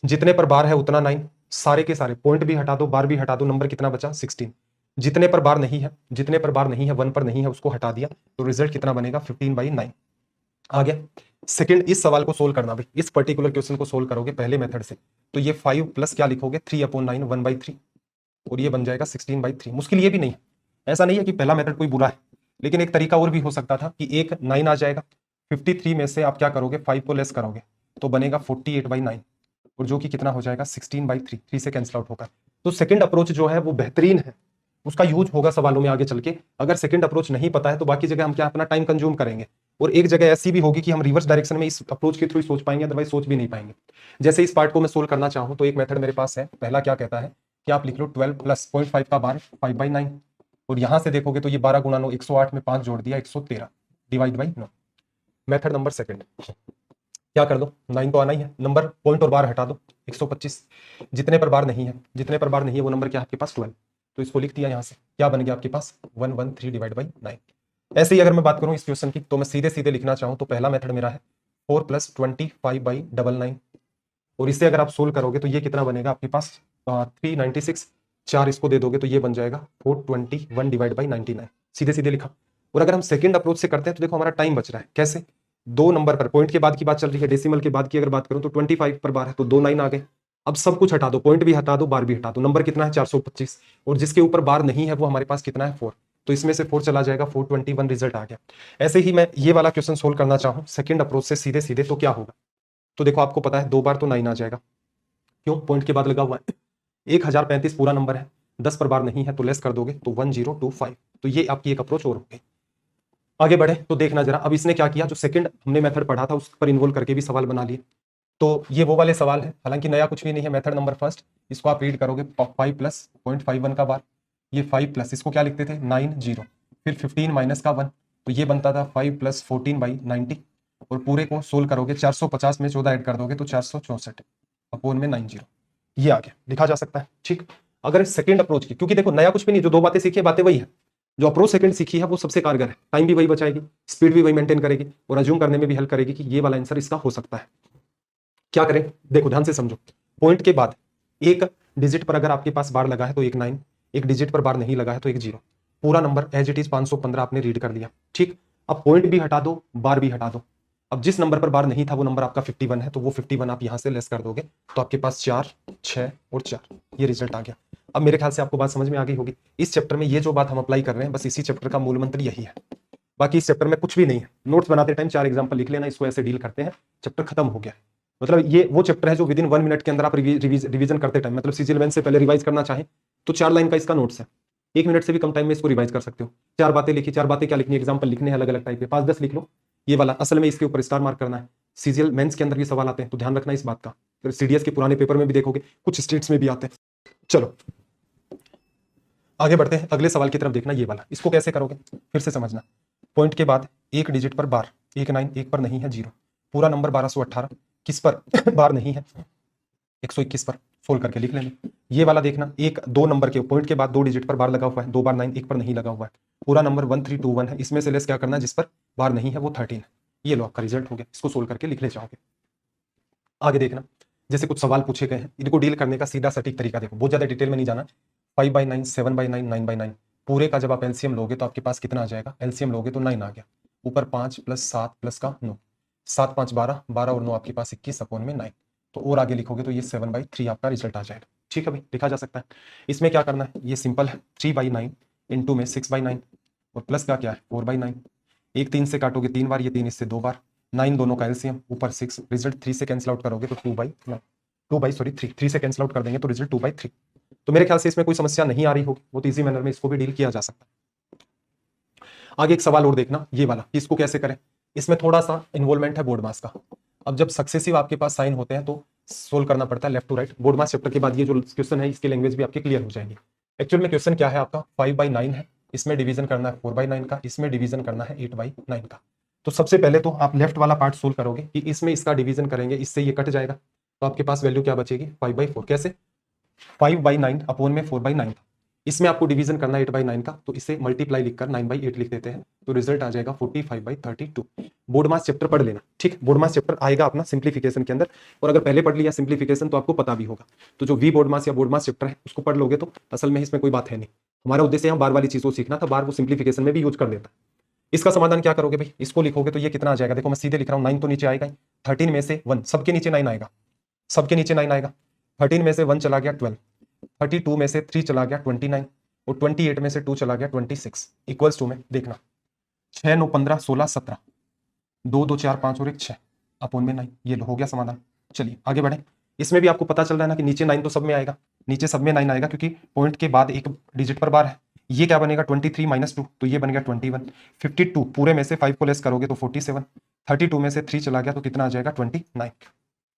जितने पर बार है उतना 9, सारे के सारे पॉइंट भी हटा दो, बार भी हटा दो, नंबर कितना बचा 16। जितने पर बार नहीं है, जितने पर बार नहीं है, 1 पर नहीं है, उसको हटा दिया तो रिजल्ट कितना बनेगा 15/9 आ गया। सेकंड, इस सवाल को सोल्व करना भाई, इस पर्टिकुलर क्वेश्चन को सोल्व करोगे पहले मेथड से तो ये 5 प्लस क्या लिखोगे 3/9 1/3 और ये बन जाएगा 16/3। मुश्किल ये भी नहीं है, ऐसा नहीं है कि पहला मेथड कोई बुरा है, लेकिन एक तरीका और भी हो सकता था कि एक 9 आ जाएगा, 53 में से आप क्या करोगे 5 को लेस करोगे तो बनेगा 48/9 और जो कि कितना हो जाएगा 16/3, 3 से कैंसिल आउट होगा। तो सेकंड अप्रोच जो है वो बेहतरीन है, उसका यूज होगा सवालों में आगे चल के। अगर सेकंड अप्रोच नहीं पता है तो बाकी जगह हम क्या अपना टाइम कंज्यूम करेंगे, और एक जगह ऐसी भी होगी कि हम रिवर्स डायरेक्शन में इस अप्रोच के थ्रू सोच पाएंगे, अदरवाइज सोच भी नहीं पाएंगे। जैसे इस पार्ट को मैं सोल्व करना चाहूं तो एक मेथड मेरे पास है, पहला क्या कहता है कि आप लिख लो 12 प्लस 0.5 का बार 5/9 और यहां से देखोगे तो ये 12 गुणा 9 108 में 5 जोड़ दिया 113 divide by 9। Method number second, क्या कर दो 9 तो आना ही है, नंबर पॉइंट और बार हटा दो 125। जितने पर बार नहीं है, जितने पर बार नहीं है वो नंबर क्या है आपके पास 12, तो इसको लिख दिया, यहां से क्या बन गया आपके पास 113 डिवाइड बाई 9। ऐसे ही अगर मैं बात करूं इस क्वेश्चन की तो मैं सीधे सीधे लिखना चाहूं तो पहला मेथड मेरा है 4 प्लस 25/99 और इससे अगर आप सोल्व करोगे तो ये कितना बनेगा आपके पास 396, 4 इसको दे दोगे तो ये बन जाएगा 421 डिवाइड बाई 99, सीधे सीधे लिखा। और अगर हम सेकंड अप्रोच से करते हैं तो देखो हमारा टाइम बच रहा है, कैसे, दो नंबर पर, पॉइंट के बाद की बात चल रही है, डेसिमल के बाद की अगर बात करूं तो 25 पर बार है तो 2 9 आ गए। अब सब कुछ हटा दो, पॉइंट भी हटा दो, बार भी हटा दो, नंबर कितना है 425 और जिसके ऊपर बार नहीं है वो हमारे पास कितना है 4, तो इसमें से 4 चला जाएगा 421 रिजल्ट आ गया। ऐसे ही मैं ये वाला क्वेश्चन सोल्व करना चाहूं सेकंड अप्रोच से सीधे सीधे तो क्या होगा, तो देखो आपको पता है 2 बार तो 9 आ जाएगा, क्यों, पॉइंट के बाद लगा हुआ है। 1035 पूरा नंबर है, 10 पर बार नहीं है तो लेस कर दोगे तो 1025, तो ये आपकी एक अप्रोच और हो गई। आगे बढ़े तो देखना जरा, अब इसने क्या किया, जो सेकंड हमने मेथड पढ़ा था उस पर इन्वॉल्व करके भी सवाल बना लिए। तो ये वो वाले सवाल है, हालांकि नया कुछ भी नहीं है। मेथड नंबर फर्स्ट, इसको आप रीड करोगे 5 प्लस 0.51 का बार, ये 5 प्लस इसको क्या लिखते थे 9 0, फिर 15 माइनस का 1 तो ये बनता था 5 प्लस 14/90 और पूरे को सोल्व करोगे 450 में 14 ऐड कर दोगे तो 464 अपोन में 90, ये आगे लिखा जा सकता है। ठीक, अगर सेकंड अप्रोच की, क्योंकि देखो नया कुछ भी नहीं, जो दो बातें सीखी है बातें वही है, जो अप्रोच सेकंड सीखी है वो सबसे कारगर है, टाइम भी वही बचाएगी, स्पीड भी वही मेंटेन करेगी और अज्यूम करने में भी हेल्प करेगी कि ये वाला आंसर इसका हो सकता है। क्या करें, देखो ध्यान से समझो, पॉइंट के बाद एक डिजिट पर अगर आपके पास बार लगा है तो एक 9, एक डिजिट पर बार नहीं लगा है तो एक 0, पूरा नंबर एज इट इज 515 आपने रीड कर लिया। ठीक, अब पॉइंट भी हटा दो, बार भी हटा दो, अब जिस नंबर पर बार नहीं था वो नंबर आपका 51 है तो वो 51 आप यहां से लेस कर दोगे तो आपके पास 4 6 और 4, ये रिजल्ट आ गया। अब मेरे ख्याल से आपको बात समझ में आ गई होगी। इस चैप्टर में ये जो बात हम अप्लाई कर रहे हैं बस इसी चैप्टर का मूल मंत्र यही है, बाकी इस चैप्टर में कुछ भी नहीं है। नोट्स बनाते टाइम 4 एग्जाम्पल लिख लेना, इसको ऐसे डील करते हैं, चैप्टर खत्म हो गया। मतलब ये वो चैप्टर है जो विदिन 1 मिनट के अंदर आप रिवीजन करते टाइम, मतलब सीजीएल मेंस से पहले रिवाइज करना चाहें तो 4 लाइन का इसका नोट्स है, 1 मिनट से भी कम टाइम में इसको रिवाइज कर सकते हो। 4 बातें लिखी, 4 बातें क्या लिखनी, एग्जाम्पल लिखने हैं अलग अलग टाइप के, 5-10 लिख लो, ये वाला असल में इसके ऊपर स्टार मार्क करना है। सीजीएल मेंस के अंदर भी सवाल आते हैं तो ध्यान रखना इस बात का, फिर सीडीएस के पुराने पेपर में भी देखोगे कुछ स्टेट्स में भी आते हैं। चलो आगे बढ़ते हैं, अगले सवाल की तरफ देखना, ये वाला, इसको कैसे करोगे फिर से समझना। पॉइंट के बाद एक डिजिट पर बार, एक 9, एक पर नहीं है 0, पूरा नंबर 1218, किस पर बार नहीं है 121 पर, सोल्व करके लिख लेना। ये वाला देखना, एक 2 नंबर के पॉइंट के बाद 2 डिजिट पर बार लगा हुआ है, 2 बार 9, एक पर नहीं लगा हुआ है, पूरा नंबर 1321 है, इसमें से लेस क्या करना है, जिस पर बार नहीं है वो 13 है। ये लो आपका रिजल्ट हो गया, इसको सोल्व करके लिख ले जाओगे। आगे देखना, जैसे कुछ सवाल पूछे गए हैं, इनको डील करने का सीधा सटीक तरीका देखो, बहुत ज्यादा डिटेल में नहीं जाना। 5/9 7/9 9/9, पूरे का जब आप एलसीएम लोगे तो आपके पास कितना आ जाएगा, एलसीएम लोगे तो 9 आ गया, ऊपर 5 प्लस 7 प्लस का 9, 7 5 12, 12 और 9 आपके पास 21 अपोन में 9, तो और आगे लिखोगे तो ये 7/3 आपका रिजल्ट आ जाएगा। ठीक है भाई, लिखा जा सकता है। इसमें क्या करना है, ये सिंपल है, 3/9 इंटू में 6/9 और प्लस का क्या है 4/9, एक 3 से काटोगे 3 बार, ये 3 इससे 2 बार, 9 दोनों का एलसीएम, ऊपर 6, रिजल्ट 3 से कैंसिल आउट करोगे तो 3 से कैंसिल आउट कर देंगे तो रिजल्ट 2/3। तो मेरे ख्याल से इसमें कोई समस्या नहीं आ रही होगी, बहुत इजी मैनर में इसको भी डील किया जा सकता है। आगे एक सवाल और देखना, ये वाला, इसको कैसे करें, इसमें थोड़ा सा इन्वॉल्वमेंट है बोर्ड मास का। अब जब सक्सेसिव आपके पास साइन होते हैं तो सोल्व करना पड़ता है left to right. BODMAS chapter के बाद ये जो क्वेश्चन है इसकी लैंग्वेज भी आपकी क्लियर हो जाएगी। एक्चुअल में क्वेश्चन क्या है आपका, 5/9 है, इसमें डिवीजन करना है 4/9 का, इसमें डिवीजन करना है 8/9 का। तो सबसे पहले तो आप लेफ्ट वाला पार्ट सोल्व करोगे कि इसमें इसका डिवीजन करेंगे, इससे ये कट जाएगा, तो आपके पास वैल्यू क्या बचेगी 5/4। कैसे, 5/9 अपोन में 4/9 था, इसमें आपको डिवीजन करना है 8/9 का, तो इसे मल्टीप्लाई लिखकर 9/8 लिख देते हैं, तो रिजल्ट आ जाएगा 45/32। बोर्ड मास चैप्टर पढ़ लेना, ठीक। बोर्ड मास चैप्टर आएगा अपना सिंप्लीफिकेशन के अंदर, और अगर पहले पढ़ लिया सिंप्लीफिकेशन तो आपको पता भी होगा। तो जो वी बोर्ड मास या बोर्ड मास चैप्टर है उसको पढ़ लोगे तो असल में इसमें कोई बात है नहीं। हमारा उद्देश्य यहाँ बार वाली चीज को सीखना था, बार वो सिंप्लीफिकेशन में भी यूज कर लेता है। इसका समाधान क्या करोगे भाई, इसको लिखोगे तो ये कितना आ जाएगा, देखो मैं सीधे लिख रहा हूँ, 9 तो नीचे आएगा ही, 13 में से 1, सबके नीचे 9 आएगा, सबके नीचे 9 आएगा, 13 में से 1 चला गया 12, 32 में से 3 चला गया 29, और 28 में से 2 चला गया 26, इक्वल्स टू में देखना 6 9 15 16 17, 2 2 4 5 और 1 6 अपोन में 9, ये हो गया समाधान। चलिए आगे बढ़े। इसमें भी आपको पता चल रहा है ना कि नीचे 9 तो सब में आएगा, नीचे सब में 9 आएगा क्योंकि पॉइंट के बाद एक डिजिट पर बार है। ये क्या बनेगा 23 - 2, तो ये बन गया 21, 52 पूरे में से 5 को लेस करोगे तो 47, 32 में से 3 चला गया तो कितना आ जाएगा 29।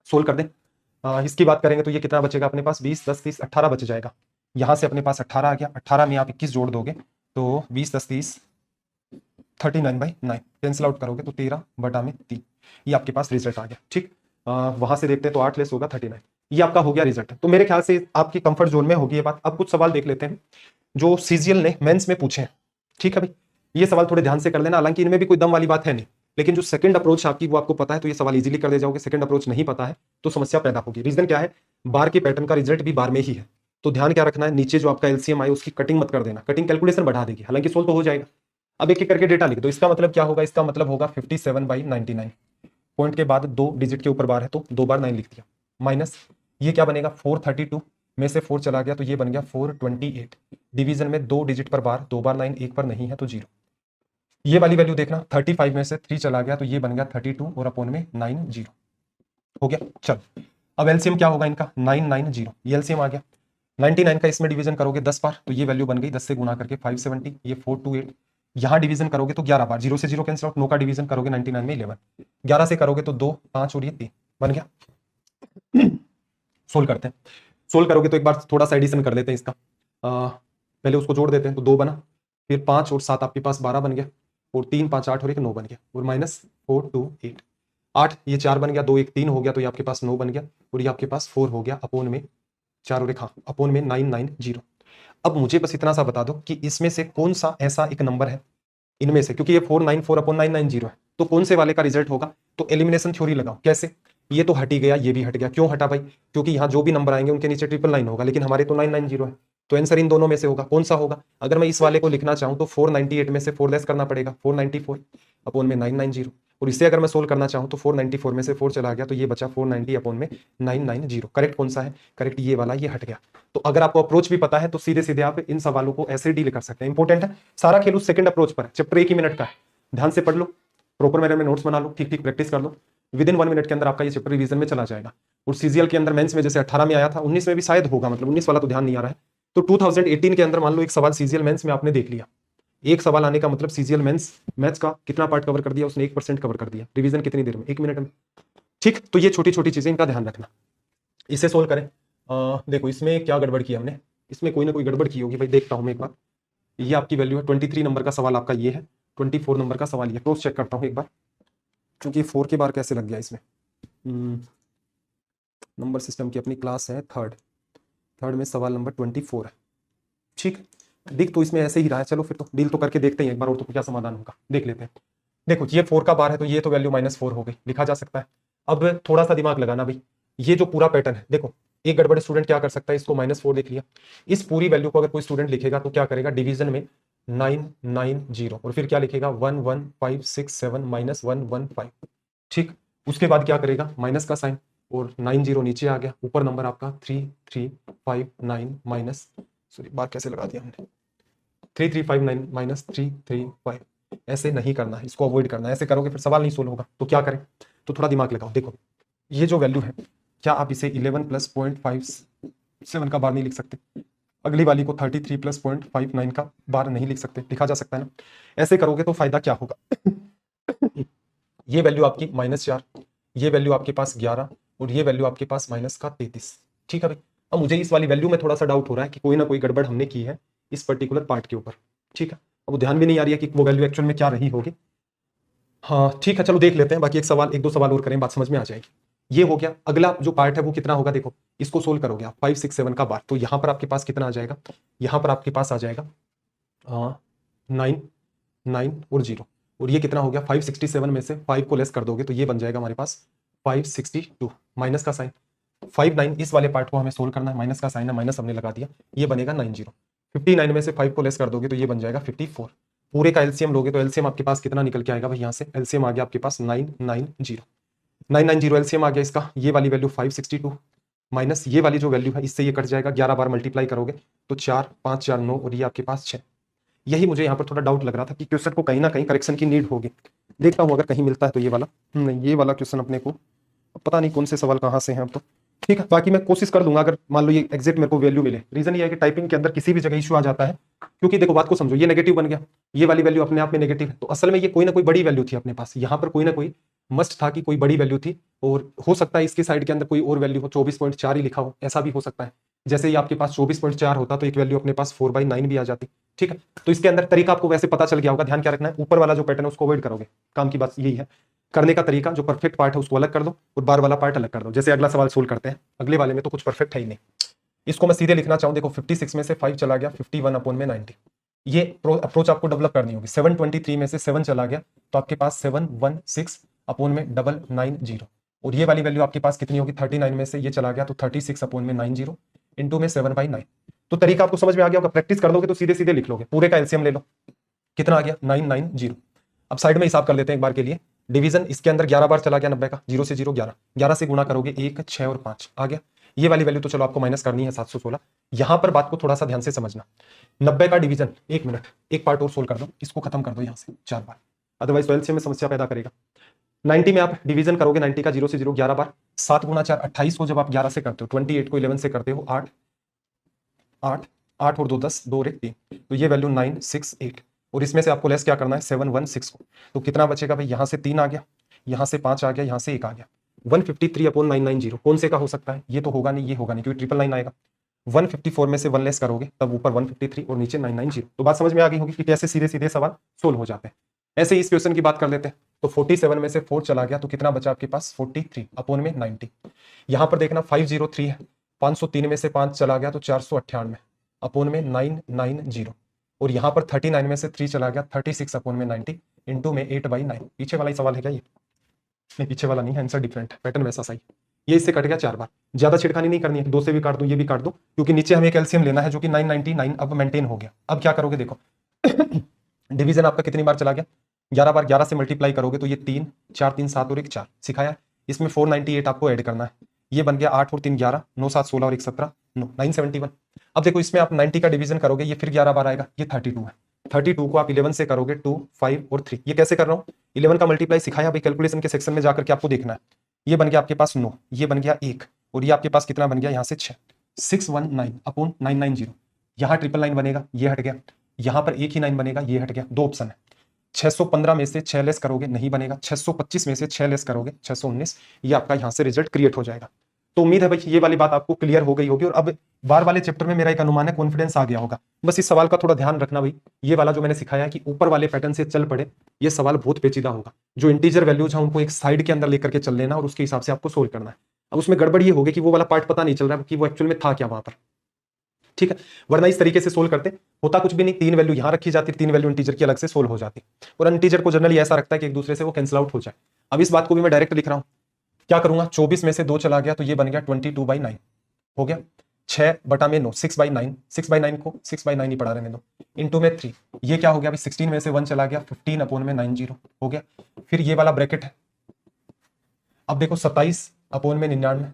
सोल्व कर दें। इसकी बात करेंगे तो ये कितना बचेगा अपने पास, 20 10 30 18 बच जाएगा। यहाँ से अपने पास 18 आ गया, 18 में आप 21 जोड़ दोगे तो 20 10 30 39/9, कैंसिल आउट करोगे तो 13/3, ये आपके पास रिजल्ट आ गया, ठीक। वहां से देखते हैं तो 8 लेस होगा 39, ये आपका हो गया रिजल्ट। तो मेरे ख्याल से आपकी कंफर्ट जोन में होगी ये बात। अब कुछ सवाल देख लेते हैं जो सीजीएल ने मेंस में पूछे हैं, ठीक है भाई। ये सवाल थोड़े ध्यान से कर लेना, हालांकि इनमें भी कोई दम वाली बात है नहीं, लेकिन जो सेकंड अप्रोच आपकी वो आपको पता है तो ये सवाल इजीली कर दे जाओगे। सेकंड अप्रोच नहीं पता है तो समस्या पैदा होगी। रीजन क्या है, बार के पैटर्न का रिजल्ट भी बार में ही है, तो ध्यान क्या रखना है, नीचे जो आपका एलसीएम आए उसकी कटिंग मत कर देना, कटिंग कैलकुलेशन बढ़ा देगी, हालांकि सोल्व तो हो जाएगा। अब एक एक करके डेटा लिख दो। इसका मतलब क्या होगा, इसका मतलब होगा 57/99, पॉइंट के बाद 2 डिजिट के ऊपर बार है तो 2 बार 9 लिख दिया, माइनस ये क्या बनेगा 432 में से 4 चला गया तो ये बन गया 428, डिवीजन में 2 डिजिट पर बार, 2 बार 9, एक पर नहीं है तो 0। ये वाली वैल्यू देखना 35 में से 3 चला गया तो ये बन गया 32 और अपोन में 9 0 हो गया। चल अब एलसीएम क्या होगा इनका 990, ये एलसीएम आ गया। 99 का इसमें डिवीजन करोगे 10 बार तो ये वैल्यू बन गई 10 से गुना करके 570, ये 428। यहाँ डिवीजन करोगे तो 11 बार, 0 से 0 कैंसिल आउट, 9 का डिवीजन करोगे 99 में 11, 11 से करोगे तो 2 5 और ये 3 बन गया। सोल्व करते हैं। सोल्व करोगे तो एक बार थोड़ा सा एडिशन कर लेते हैं इसका, पहले उसको जोड़ देते हैं तो 2 बना, फिर 5 और 7 आपके पास 12 बन गया, और 3 5 8 और 1 9 बन गया, और माइनस 4 2 8 8, ये 4 बन गया, 2 1 3 हो गया तो ये आपके पास 9 बन गया, और ये आपके पास 4 हो गया अपोन में 4 और 1 हाँ अपोन में 990। अब मुझे बस इतना सा बता दो कि इसमें से कौन सा ऐसा एक नंबर है इनमें से, क्योंकि ये 494 अपोन 990 है, तो कौन से वाले का रिजल्ट होगा। तो एलिमिनेशन थ्योरी लगाओ। कैसे, ये तो हट ही गया, ये भी हट गया। क्यों हटा भाई, क्योंकि यहाँ जो भी नंबर आएंगे उनके नीचे 999 होगा, लेकिन हमारे तो 990 है, तो आंसर इन दोनों में से होगा। कौन सा होगा, अगर मैं इस वाले को लिखना चाहूँ तो 498 में से 4 लेस करना पड़ेगा, 494 अपोन में 990, और इससे अगर मैं सोल्व करना चाहूँ तो 494 में से 4 चला गया तो ये बचा 490 अपोन में 990। करेक्ट कौन सा है, करेक्ट ये वाला, ये हट गया। तो अगर आपको अप्रोच भी पता है तो सीधे सीधे आप इन सवालों को ऐसे डील कर सकते हैं। इंपॉर्टेंट है, सारा खेल उस सेकंड अप्रोच पर है। चैप्टर 1 ही मिनट का है, ध्यान से पढ़ लो, प्रॉपर मेरे में नोट्स बना लो, ठीक ठीक प्रैक्टिस कर लो, विद इन 1 मिनट के अंदर आपका ये चैप्टर रिवीजन में चला जाएगा। और सीजीएल के अंदर मेंस में जैसे 18 में आया था, 19 में भी शायद होगा, मतलब 19 वाला तो ध्यान नहीं आ रहा है, तो 2018 के अंदर मान लो एक सवाल सीजीएल मेंस में आपने देख लिया, एक सवाल आने का मतलब सीजीएल मेंस मैथ्स का कितना पार्ट कवर कर दिया उसने, 1% कवर कर दिया। रिवीजन कितनी देर में, 1 मिनट में, ठीक। तो ये छोटी छोटी चीजें, इनका ध्यान रखना। इसे सोल्व करें। देखो इसमें क्या गड़बड़ की हमने, इसमें कोई ना कोई गड़बड़ की होगी भाई, देखता हूं मैं एक बार। ये आपकी वैल्यू है, 23 नंबर का सवाल आपका ये है, 24 नंबर का सवाल ये, क्रॉस चेक करता हूँ एक बार, क्योंकि 4 के बार कैसे लग गया इसमें। नंबर सिस्टम की अपनी क्लास है थर्ड में सवाल नंबर 24 है, ठीक। दिख तो इसमें ऐसे ही रहा है, चलो फिर तो डील तो करके देखते हैं एक बार, और तो क्या समाधान होगा देख लेते हैं। देखो ये 4 का बार है तो ये तो वैल्यू -4 हो गई, लिखा जा सकता है। अब थोड़ा सा दिमाग लगाना भाई, ये जो पूरा पैटर्न है, देखो एक गड़बड़ स्टूडेंट क्या कर सकता है, इसको -4 देख लिया, इस पूरी वैल्यू को अगर कोई स्टूडेंट लिखेगा तो क्या करेगा, डिवीजन में 990 और फिर क्या लिखेगा 11567 -115, ठीक। उसके बाद क्या करेगा, माइनस का साइन, और 90 नीचे आ गया, ऊपर नंबर आपका 3359 माइनस, सॉरी बार कैसे लगा दिया हमने, 3359 -335। ऐसे नहीं करना है, इसको अवॉइड करना है, ऐसे करोगे फिर सवाल नहीं सोल्व होगा। तो क्या करें, तो थोड़ा दिमाग लगाओ। देखो ये जो वैल्यू है, क्या आप इसे 11 + 0.57 का बार नहीं लिख सकते, अगली वाली को 33 + 0.59 का बार नहीं लिख सकते, लिखा जा सकता है ना। ऐसे करोगे तो फायदा क्या होगा, ये वैल्यू आपकी -4, ये वैल्यू आपके पास 11 और ये वैल्यू आपके पास माइनस का 33। ठीक है भाई, अब मुझे इस वाली वैल्यू में थोड़ा सा डाउट हो रहा है कि कोई ना कोई गड़बड़ हमने की है इस पर्टिकुलर पार्ट के ऊपर। ठीक है, अब वो ध्यान भी नहीं आ रही है कि वो वैल्यू एक्चुअल में क्या रही होगी। हाँ ठीक है, चलो देख लेते हैं, बाकी एक दो सवाल और करें, बात समझ में आ जाएगी। ये हो गया, अगला जो पार्ट है वो कितना होगा, देखो इसको सोल्व करोगे आप 5 6 7 का बार, तो यहां पर आपके पास कितना आ जाएगा, यहां पर आपके पास आ जाएगा 9 9 और 0, और ये कितना हो गया 567 में से 5 को लेस कर दोगे तो ये बन जाएगा हमारे पास 562, माइनस का साइन 59, इस वाले पार्ट को हमें सोल्व करना है, माइनस का साइन है, माइनस हमने लगा दिया, ये बनेगा 90। 59 में से 5 को लेस कर दोगे तो ये बन जाएगा 54। पूरे का एलसीएम लोगे तो एलसीएम आपके पास कितना निकल के आएगा भाई, यहाँ से एलसीएम आ गया आपके पास 990 990 एलसीएम आ गया इसका, ये वाली वैल्यू 562 माइनस ये वाली जो वैल्यू है इससे ये कट जाएगा, 11 बार मल्टीप्लाई करोगे तो 4 5 4 9 और ये आपके पास 6। यही मुझे यहाँ पर थोड़ा डाउट लग रहा था कि क्वेश्चन को कहीं ना कहीं करेक्शन की नीड होगी, देखता हूँ अगर कहीं मिलता है तो ये वाला नहीं, ये वाला क्वेश्चन अपने को पता नहीं कौन से सवाल कहाँ से हैं अब तो। ठीक है, बाकी मैं कोशिश कर दूंगा अगर मान लो ये एग्जैक्ट मेरे को वैल्यू मिले। रीजन ये है कि टाइपिंग के अंदर किसी भी जगह इशू आ जाता है, क्योंकि देखो बात को समझो, ये नेगेटिव बन गया, ये वाली वैल्यू अपने आप में नेगेटिव है, तो असल में ये कोई ना कोई बड़ी वैल्यू थी अपने पास, यहाँ पर कोई ना कोई मस्ट था कि कोई बड़ी वैल्यू थी, और हो सकता है इसके साइड के अंदर कोई और वैल्यू हो, 24.4 ही लिखा हो, ऐसा भी हो सकता है। जैसे ही आपके पास 24.4 होता तो एक वैल्यू अपने पास 4/9 भी आ जाती। ठीक है, तो इसके अंदर तरीका आपको वैसे पता चल गया होगा, ध्यान क्या रखना है, ऊपर वाला जो पैटर्न है उसको अवॉइड करोगे, काम की बात यही है। करने का तरीका, जो परफेक्ट पार्ट है उसको अलग कर दो और बार वाला पार्ट अलग कर दो। जैसे अगला सवाल सोल्व करते हैं, अगले वाले में तो कुछ परफेक्ट है ही नहीं, इसको मैं सीधे लिखना चाहूँ, देखो 56 में से 5 चला गया, 51/90, ये अप्रोच आपको डेवलप करनी होगी। 723 में से 7 चला गया तो आपके पास 716/990, और ये वाली वैल्यू आपके पास कितनी होगी, 39 में से ये चला गया तो 36/90 इंटू में 7/9। तो तरीका आपको समझ में आ गया होगा, प्रैक्टिस कर लोगे तो सीधे सीधे लिख लोगे। पूरे का एलसीएम ले लो, कितना आ गया 990। अब साइड में हिसाब कर लेते हैं एक बार के लिए। डिवीजन इसके अंदर 11 बार चला गया 90 का, 0 से 0 11, 11 से गुणा करोगे 1 6 और 5 आ गया। ये वाली वैल्यू तो चलो आपको माइनस करनी है 716। यहां पर बात को थोड़ा सा ध्यान से समझना, 90 का डिवीजन, एक मिनट एक पार्ट और सोल्व कर दो, इसको खत्म कर दो यहां से 4 बार, अदरवाइज 12 में समस्या पैदा करेगा। 90 में आप डिवीजन करोगे, 90 का 0 से 0 11 बार, 7 गुणा 4 28 को जब आप 11 से करते हो, 28 को 11 से करते हो 8 8 8 और 2 10, 2 और 1 3, तो ये वैल्यू 968, और इसमें से आपको लेस क्या करना है 716 को, तो कितना बचेगा भाई, यहां से 3 आ गया, यहां से 5 आ गया, यहां से 1 आ गया, 153/990 कौन से का हो सकता है, ये तो होगा नहीं, ये होगा नहीं क्योंकि 999 आएगा। 154 में से 1 लेस करोगे तब ऊपर 153 और नीचे 990। तो बात समझ में आ गई होगी कि कैसे सीधे सीधे सवाल सोल्व हो जाते हैं। ऐसे ही इस क्वेश्चन की बात कर लेते हैं, तो 47 में से 4 चला गया तो कितना बचा आपके पास 43/90। यहां पर देखना 503 है, 503 में से 5 चला गया तो 498/990, और यहां पर 39 में से 3 चला गया 36/90 इंटू में 8/9। पीछे वाला ही सवाल है क्या ये, नहीं पीछे वाला नहीं है, आंसर डिफरेंट है, पैटर्न वैसा सही। ये इससे कट गया 4 बार, ज्यादा छिड़खानी नहीं करनी है, 2 से भी काट दो, ये भी काट दो, क्योंकि नीचे हमें कैल्शियम लेना है जो कि 999 अब मेंटेन हो गया। अब क्या करोगे देखो डिवीजन आपका कितनी बार चला गया, 11 बार, 11 से मल्टीप्लाई करोगे तो ये 3 4 3 7 और 1 4 सिखाया, इसमें 498 आपको ऐड करना है, ये बन गया 8 और 3 11, 9 7 16 और 1 17 971। अब देखो इसमें आप 90 का डिवीजन करोगे, ये फिर 11 बार आएगा, ये 32 है, 32 को आप 11 से करोगे 2 5 और 3, ये कैसे कर रहा हूँ, 11 का मल्टीप्लाई सिखाया भाई, कैलकुलेशन के सेक्शन में जाकर के आपको देखना है। ये बन गया आपके पास 9, ये बन गया 1, और ये आपके पास कितना बन गया यहाँ से 6, 619/990। यहाँ 999 बनेगा, ये हट गया, यहाँ पर एक ही 9 बनेगा, ये हट गया, 2 ऑप्शन है। 615 में से 6 लेस करोगे, नहीं बनेगा, 625 में से 6 लेस करोगे 619, ये आपका यहाँ से रिजल्ट क्रिएट हो जाएगा। तो उम्मीद है भाई ये वाली बात आपको क्लियर हो गई होगी, और अब बार वाले चैप्टर में मेरा एक अनुमान है, कॉन्फिडेंस आ गया होगा। बस इस सवाल का थोड़ा ध्यान रखना भाई, ये वाला जो मैंने सिखाया कि ऊपर वाले पैटर्न से चल पड़े, ये सवाल बहुत पेचीदा होगा। जो इंटीजर वैल्यूज है उनको एक साइड के अंदर लेकर के चल लेना और उसके हिसाब से आपको सोल्व करना है। अब उसमें गड़बड़ ये होगी कि वो वाला पार्ट पता नहीं चल रहा है कि वो एक्चुअल में था क्या वहां पर, ठीक है, वरना इस तरीके से सोल्व करते होता कुछ भी नहीं, 3 वैल्यू यहां रखी जाती, 3 वैल्यू इंटीजर की अलग से सोल्व हो जाती, और इंटीजर को जनरली ऐसा रखता है कि एक दूसरे से वो कैंसिल आउट हो जाए। अब इस बात को भी मैं डायरेक्ट लिख रहा हूं, क्या करूंगा, 24 में से 2 चला गया तो ये बन गया 22/9 हो गया, 6/9 6/9, 6/9 को 6/9 ही पढ़ा रहने दो, इंटू में 3, ये क्या हो गया, 16 में से 1 चला गया 15/90 हो गया। फिर ये वाला ब्रैकेट है, अब देखो 27/99,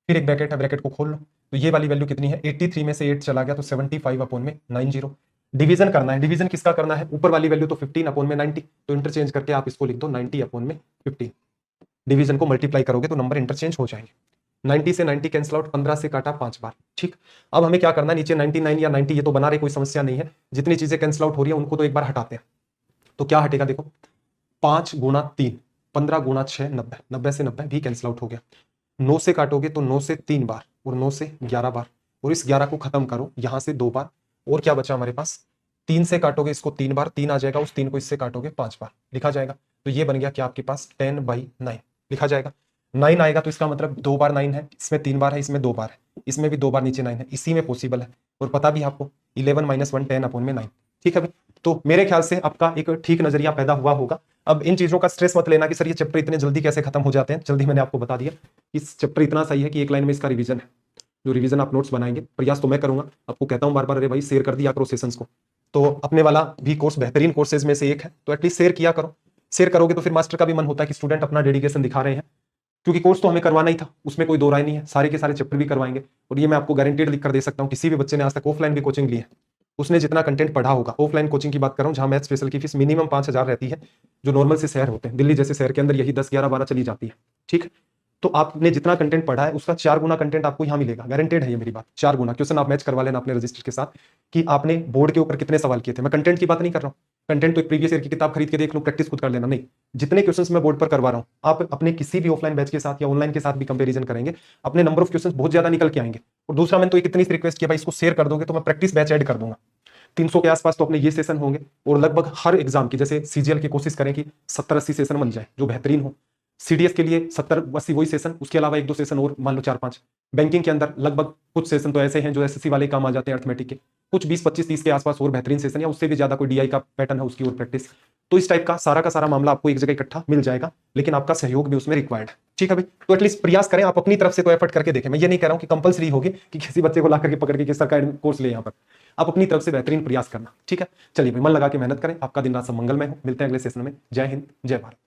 फिर एक ब्रैकेट है, ब्रैकेट को खोल लो, तो ये वाली वैल्यू कितनी है, 83 में से 8 चला गया तो 75/90। डिवीजन करना है, डिवीजन किसका करना है, ऊपर वाली वैल्यू तो 15/90, तो इंटरचेंज करके आप इसको लिख दो 90/15। डिवीजन को मल्टीप्लाई करोगे तो नंबर इंटरचेंज हो जाएंगे, 90 से 90 कैंसिल आउट, 15 से काटा 5 बार, ठीक। अब हमें क्या करना है, नीचे 99 या 90 ये तो बना रहे, कोई समस्या नहीं है, जितनी चीजें कैंसिल आउट हो रही है उनको तो एक बार हटाते हैं। तो क्या हटेगा देखो, 5 गुणा 3, 15 गुणा 6 90, 90 से 90 भी कैंसिल आउट हो गया। 9 से काटोगे तो 9 से 3 बार और 9 से 11 बार, और इस 11 को खत्म करो यहाँ से 2 बार, और क्या बचा हमारे पास, 3 से काटोगे इसको 3 बार, 3 आ जाएगा, उस 3 को इससे काटोगे 5 बार, लिखा जाएगा। तो ये बन गया क्या आपके पास 10/9 लिखा जाएगा। 9 आएगा तो इसका मतलब 2 बार 9 है, इसमें 3 बार है, इसमें 2 बार है, इसमें भी 2 बार नीचे 9 है, इसी में पॉसिबल है। और पता भी आपको 11 - 1 10/9, ठीक है भाई। तो मेरे ख्याल से आपका एक ठीक नजरिया पैदा हुआ होगा। अब इन चीजों का स्ट्रेस मत लेना कि सर ये चैप्टर इतने जल्दी कैसे खत्म हो जाते हैं। जल्दी मैंने आपको बता दिया, इस चैप्टर इतना सही है कि एक लाइन में इसका रिवीजन है। जो रिवीजन आप नोट्स बनाएंगे, प्रयास तो मैं करूंगा, आपको कहता हूं बार बार, अरे भाई शेयर कर दिया करो सेशंस को। तो अपने वाला भी कोर्स बेहतरीन कोर्सेज में से एक है, तो एटलीस्ट शेयर किया करो। शेयर करोगे तो फिर मास्टर का भी मन होता है कि स्टूडेंट अपना डेडिकेशन दिखा रहे हैं, क्योंकि कोर्स तो हमें करवाना ही था, उसमें कोई दो राय नहीं है, सारे के सारे चैप्टर भी करवाएंगे। और ये मैं आपको गारंटेड लिख कर दे सकता हूँ, किसी भी बच्चे ने आज तक ऑफलाइन भी कोचिंग ली है, उसने जितना कंटेंट पढ़ा होगा, ऑफलाइन कोचिंग की बात कर रहा हूँ जहां मैथ स्पेशल की फीस मिनिमम 5,000 रहती है, जो नॉर्मल से शहर होते हैं, दिल्ली जैसे शहर के अंदर यही 10, 11, 12 चली जाती है, ठीक है। तो आपने जितना कंटेंट पढ़ा है उसका 4 गुना कंटेंट आपको यहाँ मिलेगा, गारंटेड है ये मेरी बात। 4 गुना क्वेश्चन आप मैच करवा लेना अपने रजिस्टर के साथ कि आपने बोर्ड के ऊपर कितने सवाल किए थे। मैं कंटेंट की बात नहीं कर रहा हूँ, कंटेंट तो एक प्रीवियस ईयर की किताब खरीद के देख लो, प्रैक्टिस खुद कर लेना, नहीं, जितने क्वेश्चंस मैं बोर्ड पर करवा रहा हूँ, आप अपने किसी भी ऑफलाइन बैच के साथ या ऑनलाइन के साथ भी कंपेरिजन करेंगे, अपने नंबर ऑफ क्वेश्चंस बहुत ज्यादा निकल के आएंगे। और दूसरा, मैंने तो एक इतनी रिक्वेस्ट किया भाई, इसको शेयर कर दोगे तो मैं प्रैक्टिस बैच ऐड कर दूंगा। 300 के आसपास तो अपने ये सेशन होंगे, और लगभग हर एग्जाम की, जैसे सीजीएल की कोशिश करें कि 70-80 सेशन बन जाए जो बेहतरीन हो। सीडीएस के लिए 70-80 वही सेशन, उसके अलावा 1-2 सेशन और मान लो 4-5। बैंकिंग के अंदर लगभग कुछ सेशन तो ऐसे हैं जो एसएससी वाले काम आ जाते हैं, अर्थमेटिक के कुछ 20-25-30 के आसपास और बेहतरीन सेशन, या उससे भी ज्यादा कोई डीआई का पैटर्न है उसकी और प्रैक्टिस। तो इस टाइप का सारा मामला आपको एक जगह इकट्ठा मिल जाएगा, लेकिन आपका सहयोग भी उसमें रिक्वायर्ड है, ठीक है भाई। तो एटलीस्ट प्रयास करें, आप अपनी तरफ से तो एफर्ट करके देखें। मैं ये नहीं कह रहा हूं कि कंपलसरी होगी कि किसी बच्चे को ला करके पकड़ के किस सरकार कोर्स ले, यहाँ पर आप अपनी तरफ से बेहतरीन प्रयास करना, ठीक है। चलिए भाई, मन लगा के मेहनत करें, आपका दिन रात सब मंगलमय हो। मिलते हैं अगले सेशन में। जय हिंद, जय भारत।